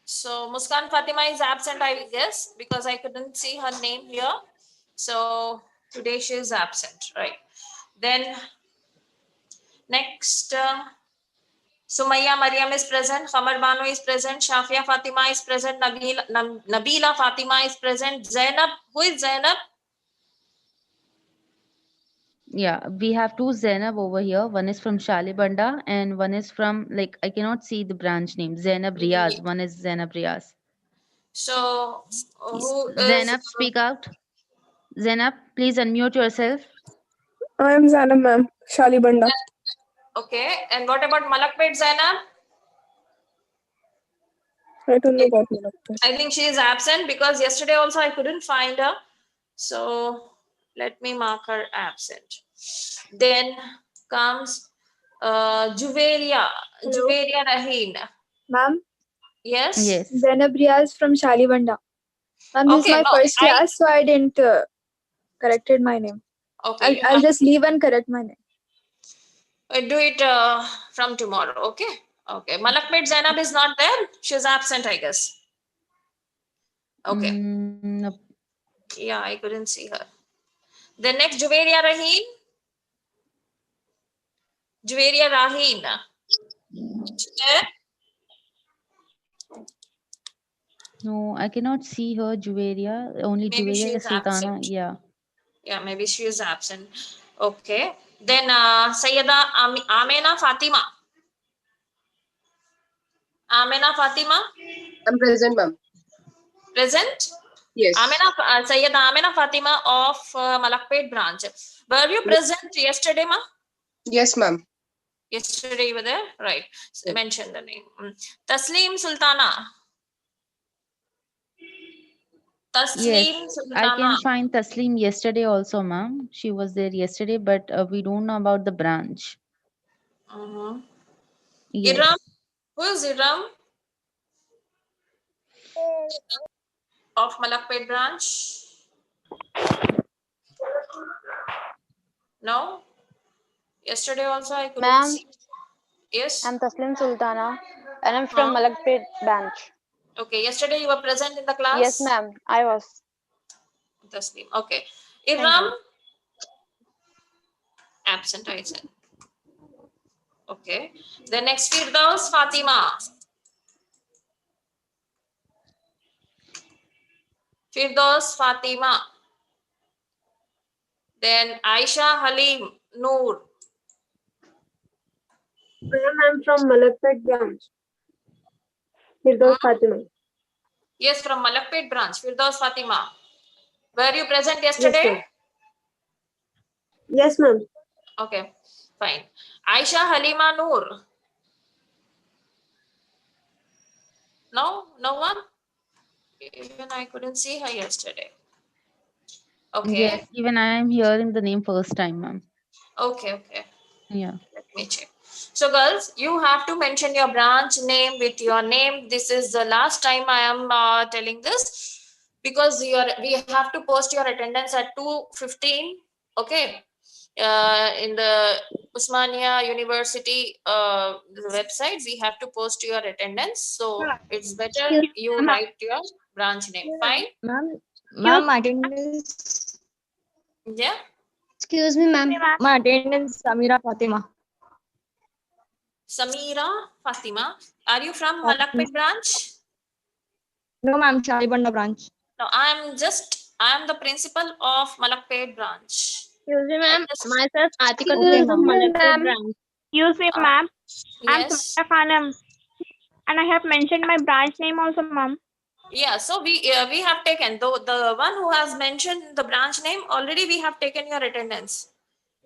S12: So Muskan Fatima is absent, I guess, because I couldn't see her name here. So today she is absent, right? Then next, Sumaya Mariam is present, Khamar Banu is present, Shafia Fatima is present, Nabila Fatima is present, Zainab. Who is Zainab?
S1: Yeah, we have two Zainab over here. One is from Shalibanda and one is from, like, I cannot see the branch name. Zainab Riaz. One is Zainab Riaz.
S12: So who is
S1: Zainab, speak out. Zainab, please unmute yourself.
S13: I am Zainab, ma'am. Shalibanda.
S12: okay? And what about Malakpet Zainab?
S13: I don't know about Malakpet.
S12: I think she is absent because yesterday also I couldn't find her. So let me mark her absent. Then comes Juveria. Juveria Raheen.
S3: Ma'am,
S12: Yes.
S1: Yes.
S3: Zainab Riaz from Shalibanda. Ma'am, this is
S12: Okay,
S3: my
S12: no,
S3: first class, so I didn't corrected my name.
S12: Okay.
S3: I'll just leave and correct my name.
S12: Do it from tomorrow. Okay. Okay. Malakpet Zainab is not there. She's absent, I guess. Okay.
S1: Nope.
S12: Yeah, I couldn't see her. The next Juveria Raheen. Juveria Raheen. There?
S1: No, I cannot see her, Juveria. Only
S12: Maybe she
S1: Juveria
S12: is
S1: Sultana.
S12: absent.
S1: Yeah.
S12: Yeah, maybe she is absent. Okay. Then Sayyida Amena Fatima. Amena Fatima.
S5: I'm present, ma'am.
S12: Present?
S5: Yes.
S12: Sayyida Amena Fatima of Malakpet branch. Were you present yesterday, ma?
S5: Yes, ma'am.
S12: Yesterday you were there? Right. So mention the name. Taslim Sultana. Taslim
S1: Yes,
S12: Sultana.
S1: I can find Taslim yesterday also, ma'am. She was there yesterday, but we don't know about the branch. Yes.
S12: Iram. Who is Iram? Of Malakpet branch? No? Yesterday also I couldn't
S9: Ma'am,
S12: see. Yes?
S9: I'm Taslim Sultana and I'm from Malakpet branch.
S12: Okay, yesterday you were present in the class?
S9: Yes, ma'am, I was.
S12: Taslim. Okay. Iram? Absent, I said. Okay. The next Firdaus Fatima. Firdaus Fatima. Then Aisha Halim Noor.
S14: I'm from Malakpet branch. Firdaus Fatima.
S12: Yes, from Malakpet branch. Firdaus Fatima. Were you present yesterday?
S14: Yes, ma'am.
S12: Okay, fine. Aisha Halima Noor. No? No one? Even I couldn't see her yesterday. Okay.
S1: Yes, even I am hearing the name first time, ma'am.
S12: Okay, okay.
S1: Yeah.
S12: Let me check. So girls, you have to mention your branch name with your name. This is the last time I am telling this because we have to post your attendance at 2:15. Okay. In the Usmania University the website, we have to post your attendance. So it's better you write your branch name. Fine?
S7: Ma'am, attendance.
S12: Yeah.
S7: Excuse me, ma'am. My attendance, Samira Fatima.
S12: Samira Fatima. Are you from Malakpet branch?
S7: No, ma'am, Shalibanda branch.
S12: No, I'm the principal of Malakpet branch.
S8: Excuse me, ma'am. Myself, Atika
S7: Okay,
S8: from
S7: ma'am.
S8: Malakpet branch.
S15: Excuse me, ma'am. I'm
S12: Yes.
S15: Sumaya Khanam, and I have mentioned my branch name also, ma'am.
S12: Yeah, so we have taken the one who has mentioned the branch name already. We have taken your attendance.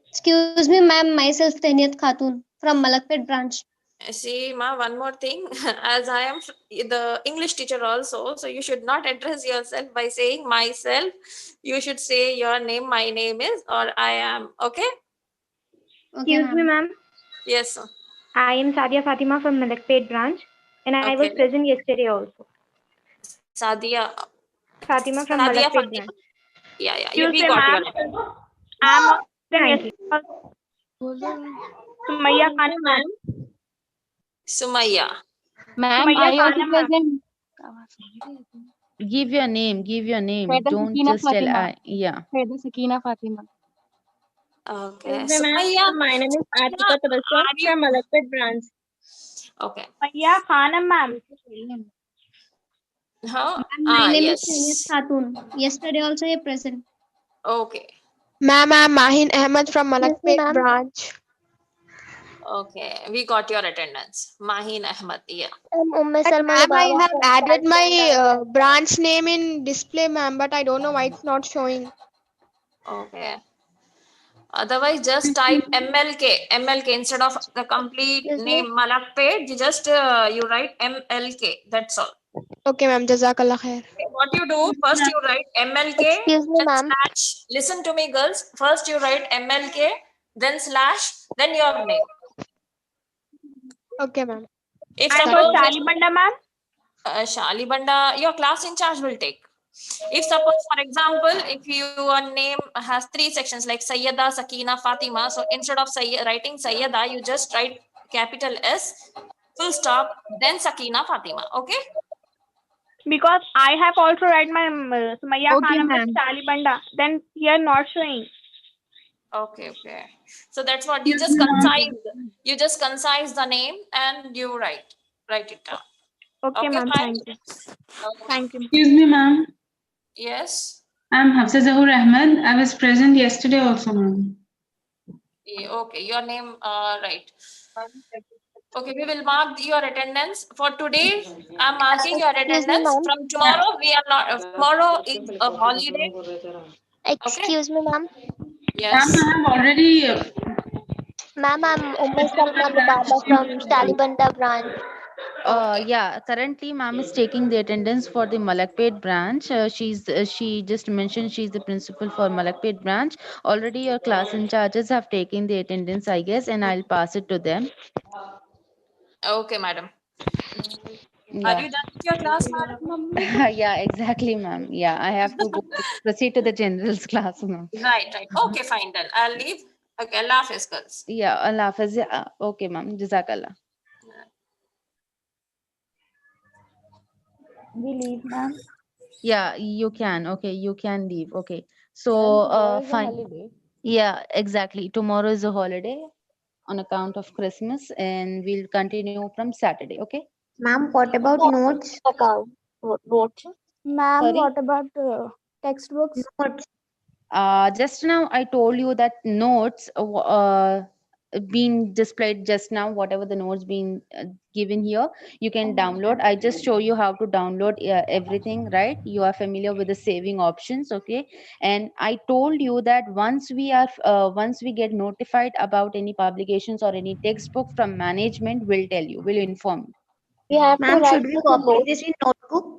S15: Excuse me, ma'am. Myself, Taniyat Khatun from Malakpet branch.
S12: See, ma, one more thing. As I am the English teacher also, so you should not address yourself by saying myself. You should say your name, my name is, or I am. Okay?
S15: Excuse me, ma'am.
S12: Yes, sir.
S15: I am Sadia Fatima from Malakpet branch, and I was
S12: Okay.
S15: present yesterday also.
S12: Sadia.
S15: Fatima from
S12: Sadia
S15: Malakpet
S12: Fatima.
S15: branch.
S12: Yeah, yeah.
S15: Excuse
S12: We
S15: me,
S12: got
S15: ma'am.
S12: your attendance.
S15: I'm also present yesterday. Sumaya Khan, ma'am.
S12: Sumaya.
S2: Ma'am,
S15: Sumaya
S2: I also
S15: Khan, ma'am.
S2: present.
S4: Give your name. Give your name.
S2: Faida
S4: Don't
S2: Sakina
S4: just tell
S2: Fatima.
S4: I. Yeah.
S2: Faida Sakina Fatima.
S12: Okay.
S15: Excuse me, ma'am.
S12: Sumaya.
S15: My name is Atika Tabassum
S12: Are you?
S15: from Malakpet branch.
S12: Okay.
S15: Sumaya Khan, ma'am.
S12: Huh?
S15: My name is
S12: Yes.
S15: Taniyat Khatun. Yesterday also I present.
S12: Okay.
S16: Ma'am, I'm Mahin Ahmed from
S15: Excuse me,
S16: Malakpet
S15: ma'am.
S16: branch.
S12: Okay. We got your attendance. Mahin Ahmad. Yeah.
S15: Umme
S16: But
S15: Salma
S16: ma'am, I
S15: Lubaba
S16: have
S15: from
S16: added my
S15: Salman.
S16: branch name in display, ma'am, but I don't know why it's not showing.
S12: Okay. Otherwise, just type MLK instead of the complete
S15: Excuse me.
S12: name Malakpet. You just you write MLK. That's all.
S16: Okay, ma'am. Jazakallah khair.
S12: Okay, what you do first, you write MLK,
S15: Excuse me,
S12: then
S15: ma'am.
S12: slash. Listen to me, girls. First, you write MLK, then slash, then your name.
S16: Okay, ma'am.
S12: If
S15: And for
S12: suppose
S15: Shali Banda, ma'am.
S12: Shali Banda, your class in charge will take. If suppose, for example, if your name has 3 sections like Sayyada, Sakina, Fatima, so instead of writing Sayyada, you just write capital S, full stop, then Sakina, Fatima. Okay?
S15: Because I have also write my Sumaya
S11: Okay,
S15: Khan
S11: ma'am.
S15: Shali Banda. Then here not showing.
S12: Okay, okay. So that's what you just concise. You just concise the name and you write it down.
S15: Okay,
S12: Okay,
S15: ma'am.
S12: fine.
S15: Thank you. Thank you.
S17: Excuse me, ma'am.
S12: Yes.
S17: I'm Hafsa Zahur Ahmed. I was present yesterday also, ma'am.
S12: Okay, your name, right. Okay, we will mark your attendance. For today, I'm marking your
S15: Excuse me,
S12: attendance.
S15: ma'am.
S12: From tomorrow, we are not, tomorrow is a holiday. Okay?
S15: Excuse me, ma'am.
S12: Yes.
S17: Ma'am, I have already
S15: Ma'am, I'm Umme Salma Lubaba from Shali Banda branch.
S4: Yeah, currently ma'am is taking the attendance for the Malakpet branch. She just mentioned she's the principal for Malakpet branch. Already your class in charges have taken the attendance, I guess, and I'll pass it to them.
S12: Okay, madam. Are
S4: Yeah.
S12: you done with your class, madam?
S4: Yeah, exactly, ma'am. Yeah, I have to go proceed to the general's class, ma'am.
S12: Right, right. Okay, fine, then. I'll leave. Okay, Allah Hafiz, girls.
S4: Yeah, Allah Hafiz. Yeah, okay, ma'am. Jazakallah.
S11: We leave, ma'am.
S4: Yeah, you can. Okay, you can leave. Okay. So,
S9: Tomorrow is a
S4: fine.
S9: holiday.
S4: Yeah, exactly. Tomorrow is a holiday on account of Christmas, and we'll continue from Saturday. Okay.
S9: Ma'am, what about notes?
S12: Notes?
S11: Ma'am,
S4: Sorry.
S11: what about textbooks?
S9: Notes.
S4: Just now I told you that notes being displayed just now, whatever the notes being given here, you can download. I just show you how to download everything, right? You are familiar with the saving options, okay? And I told you that once we get notified about any publications or any textbook from management, we'll tell you, we'll inform you.
S15: We have to
S9: Ma'am,
S15: write
S9: should we
S15: the
S9: copy
S15: notes.
S9: this in notebook?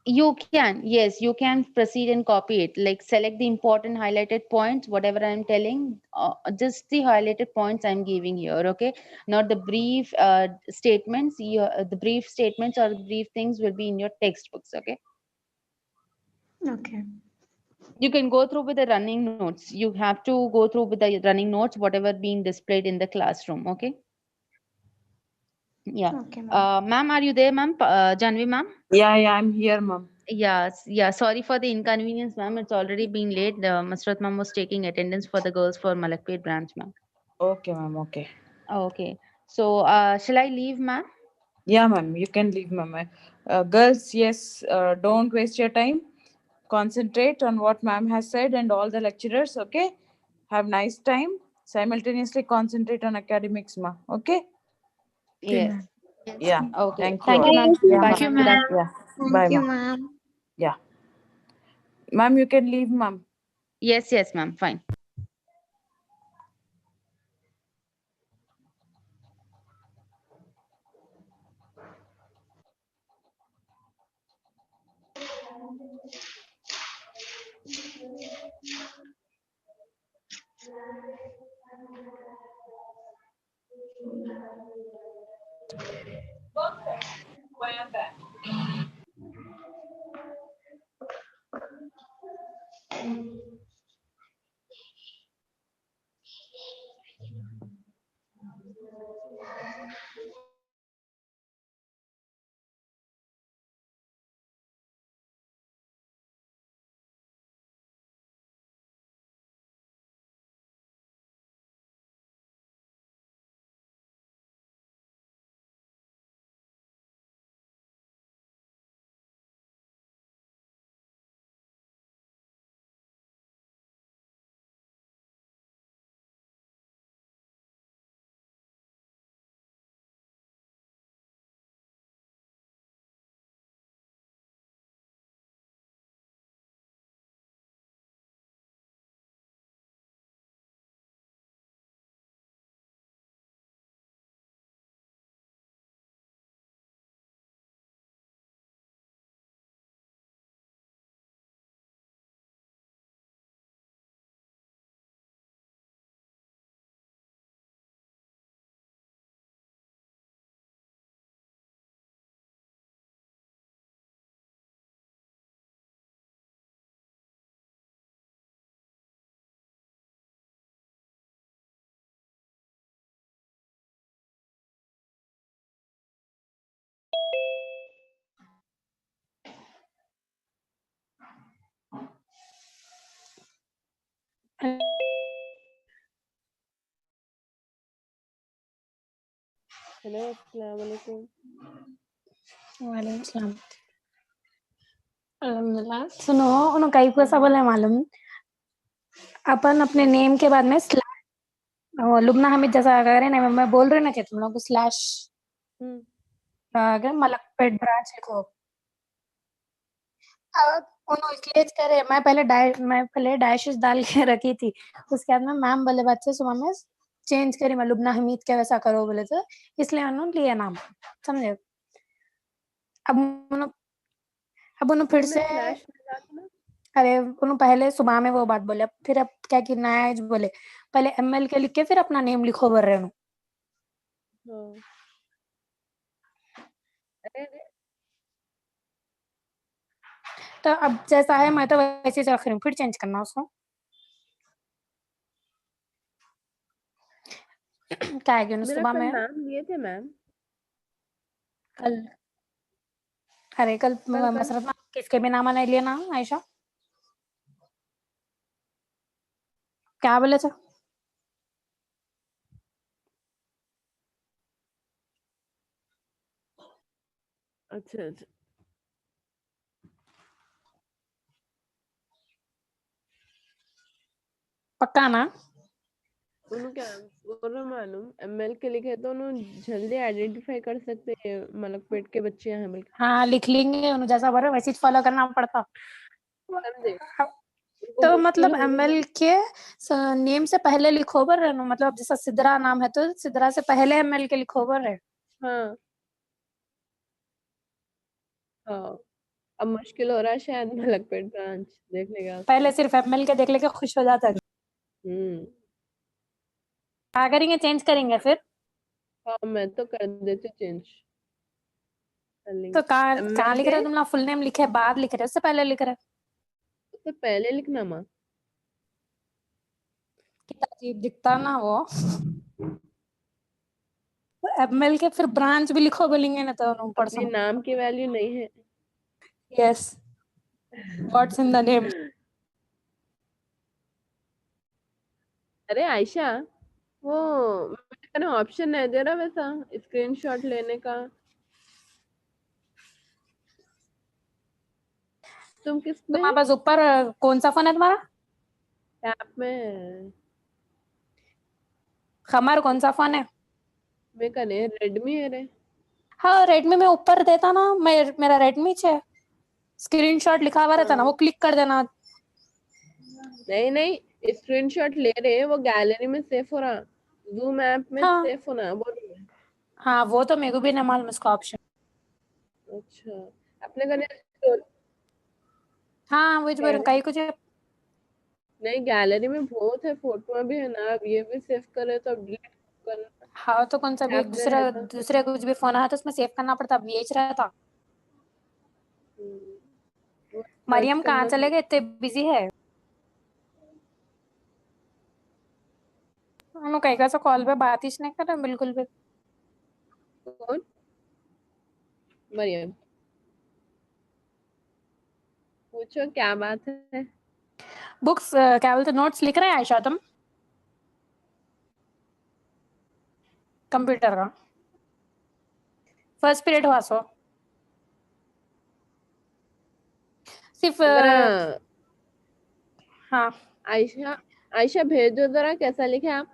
S4: You can, yes, you can proceed and copy it. Like select the important highlighted points, whatever I'm telling, just the highlighted points I'm giving here, okay? Not the brief statements. The brief statements or the brief things will be in your textbooks, okay?
S9: Okay.
S4: You can go through with the running notes. You have to go through with the running notes, whatever being displayed in the classroom, okay? Yeah.
S9: Okay, ma'am.
S4: Ma'am, are you there, ma'am? Janvi, ma'am?
S10: Yeah, I'm here, ma'am.
S4: Yes, yeah. Sorry for the inconvenience, ma'am. It's already been late. Masrat ma'am was taking attendance for the girls for Malakpet branch, ma'am.
S10: Okay, ma'am. Okay.
S4: Okay. So, shall I leave, ma'am?
S10: Yeah, ma'am. You can leave, ma'am. Girls, yes, don't waste your time. Concentrate on what ma'am has said and all the lecturers, okay? Have nice time. Simultaneously concentrate on academics, ma'am. Okay?
S4: Yes.
S10: Yeah.
S4: Okay.
S10: Thank you.
S4: Thank you,
S10: all.
S4: ma'am.
S10: Yeah,
S4: Bye.
S10: ma'am.
S4: Good afternoon.
S10: Yeah. Bye,
S15: you,
S10: ma'am.
S15: ma'am.
S10: Yeah. Ma'am, you can leave, ma'am.
S4: Yes, yes, ma'am. Fine.
S14: Hello, अस्सलाम वालेकुम।
S18: वालेकुम सलाम। अल्हम्दुलिल्लाह। सुनो उन्होंने कई को ऐसा बोला है मालूम, अपन अपने नेम के बाद में स्लैश लुबना हमीद जैसा अगर है ना, मैं बोल रही हूँ ना कि तुम लोग को स्लैश अगर मलकपेट ब्रांच लिखो। अब उन्होंने इसलिए करे, मैं पहले डैशेस डाल के रखी थी, उसके बाद में मैम बोले बच्चे सुबह में चेंज करी, मैं लुबना हमीद के वैसा करो बोले, तो इसलिए उन्होंने लिया नाम, समझे। अब उन्होंने फिर से अरे उन्होंने पहले सुबह में वो बात बोले, फिर अब क्या करना है बोले पहले एमएल के लिख के फिर अपना नेम लिखो बोल रहे हो। तो अब जैसा है मैं तो वैसे ही रख रही हूँ, फिर चेंज करना उसको। क्या है कि
S14: मेरा
S18: सुबह
S14: कल
S18: में
S14: नाम लिए थे मैम।
S18: कल अरे कल मसरत किसके भी नाम नहीं लिया ना आयशा, क्या बोले थे?
S14: अच्छा अच्छा।
S18: पक्का ना?
S14: उन्होंने क्या बोलो मालूम, एमएल के लिखे तो उन्होंने जल्दी आइडेंटिफाई कर सकते हैं मलकपेट के बच्चे हैं बल्कि।
S18: हाँ लिख लेंगे, उन्हें जैसा बोल रहे वैसे ही फॉलो करना पड़ता।
S14: समझे?
S18: तो मतलब एमएल के नेम से पहले लिखो बर, मतलब जैसा सिद्रा नाम है तो सिद्रा से पहले एमएल के लिखो बर है।
S14: हाँ हाँ, अब मुश्किल हो रहा है शायद मलकपेट ब्रांच देखने का।
S18: पहले सिर्फ एमएल के देख लेके खुश हो जाता है। क्या करेंगे, चेंज करेंगे फिर?
S14: हाँ मैं तो कर देती चेंज।
S18: तो कहाँ लिख रहे हो तुम लोग? फुल नेम लिखे बाद लिख रहे हो उससे पहले लिख रहे हो?
S14: उससे पहले लिखना माँ।
S18: कितना अजीब दिखता ना वो। एमएल के फिर ब्रांच भी लिखो बोलेंगे ना तो
S14: अपने नाम की वैल्यू नहीं है।
S18: Yes, what's in the name.
S14: अरे आयशा, वो मैंने ऑप्शन नहीं दे रहा वैसा स्क्रीनशॉट लेने का। तुम किस में?
S18: तुम्हारे पास ऊपर कौन सा फोन है तुम्हारा?
S14: टैब में।
S18: खमर कौन सा फोन है?
S14: मैं कने रेडमी है रे।
S18: हाँ रेडमी में ऊपर देता ना, मेरा रेडमी है, स्क्रीनशॉट लिखा हुआ रहता ना, वो क्लिक कर देना।
S14: नहीं नहीं, स्क्रीनशॉट ले रहे हैं, वो गैलरी में सेव हो रहा, जूम ऐप में
S18: हाँ।
S14: सेव होना बोल रहे हैं।
S18: हाँ वो तो मेरे को भी नहीं मालूम इसका ऑप्शन।
S14: अच्छा अपने घरे तो
S18: हाँ वो जो कहीं कुछ
S14: नहीं, गैलरी में बहुत है, फोटो भी है ना, अब ये भी सेव करे तो अब डिलीट करना।
S18: हाँ तो कौन सा भी
S14: ऐप में
S18: दूसरा
S14: रहता।
S18: दूसरे कुछ भी फोन आया तो उसमें सेव करना पड़ता, अब यही रहा था।
S14: वो
S18: मरियम
S14: सर्च
S18: कहाँ
S14: करना
S18: चले गए, इतने बिजी है? उन्होंने कहीं का कॉल पे बात ही नहीं कर रहा बिल्कुल भी।
S14: कौन? मरियम, पूछो क्या बात है।
S18: बुक्स क्या बोलते, नोट्स लिख रहे हैं आयशा तुम कंप्यूटर का? फर्स्ट पीरियड हुआ सो सिर्फ
S14: जरा
S18: हाँ
S14: आयशा, आयशा भेजो जरा कैसा लिखे आप।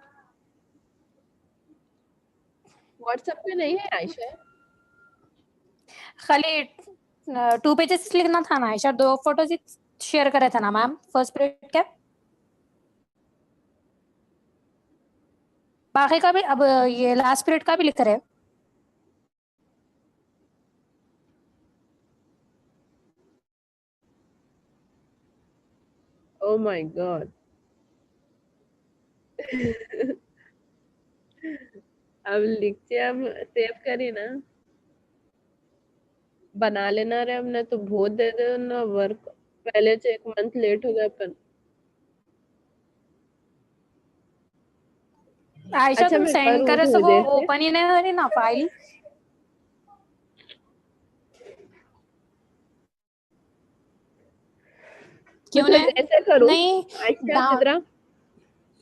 S14: व्हाट्सएप पे नहीं है आयशा?
S18: खाली 2 पेजेस लिखना था ना आयशा, 2 फोटोज शेयर करे थे ना मैम फर्स्ट पीरियड के। बाकी का भी अब ये लास्ट पीरियड का भी लिख रहे हैं।
S14: Oh my God. अब लिखते, अब सेव करी ना, बना लेना रे, हमने तो बहुत दे दे ना वर्क, पहले से 1 मंथ लेट हो गया अपन।
S18: आयशा
S14: अच्छा
S18: तुम
S14: मैं
S18: सेंड
S14: करूँ
S18: करे तो वो
S14: थोड़ी देर से।
S18: ओपन ही नहीं हो रही ना फाइल।
S14: मैं
S18: क्यों
S14: थोड़ी
S18: नहीं?
S14: देर से करूँ?
S18: नहीं
S14: आयशा जरा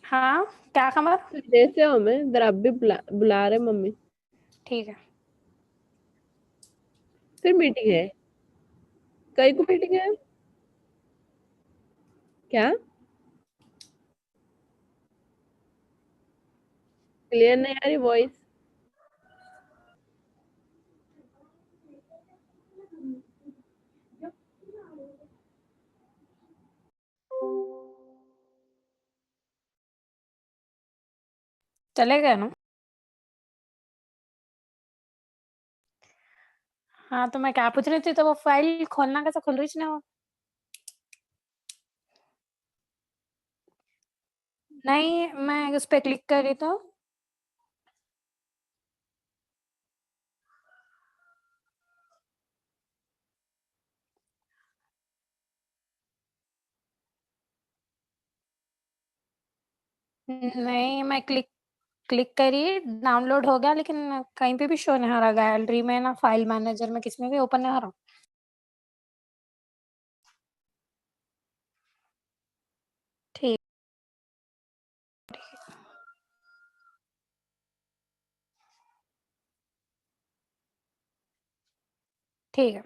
S18: हाँ क्या खबर?
S14: थोड़ी देर से हो, मैं जरा अब भी बुला रहे मम्मी,
S18: ठीक है।
S14: फिर मीटिंग है, कई को मीटिंग है क्या? क्लियर नहीं आ रही वॉइस।
S18: चले गए ना? हाँ तो मैं क्या पूछ रही थी, तो वो फाइल खोलना कैसे, खुल रही ना वो? नहीं मैं उस पर क्लिक करी तो नहीं, मैं क्लिक क्लिक करी, डाउनलोड हो गया, लेकिन कहीं पे भी शो नहीं हो रहा, गैलरी में ना फाइल मैनेजर में किसमें भी ओपन नहीं हो रहा। ठीक ठीक है।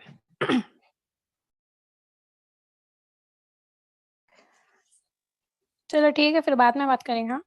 S18: चलो ठीक है, फिर बाद में बात करेंगे। हाँ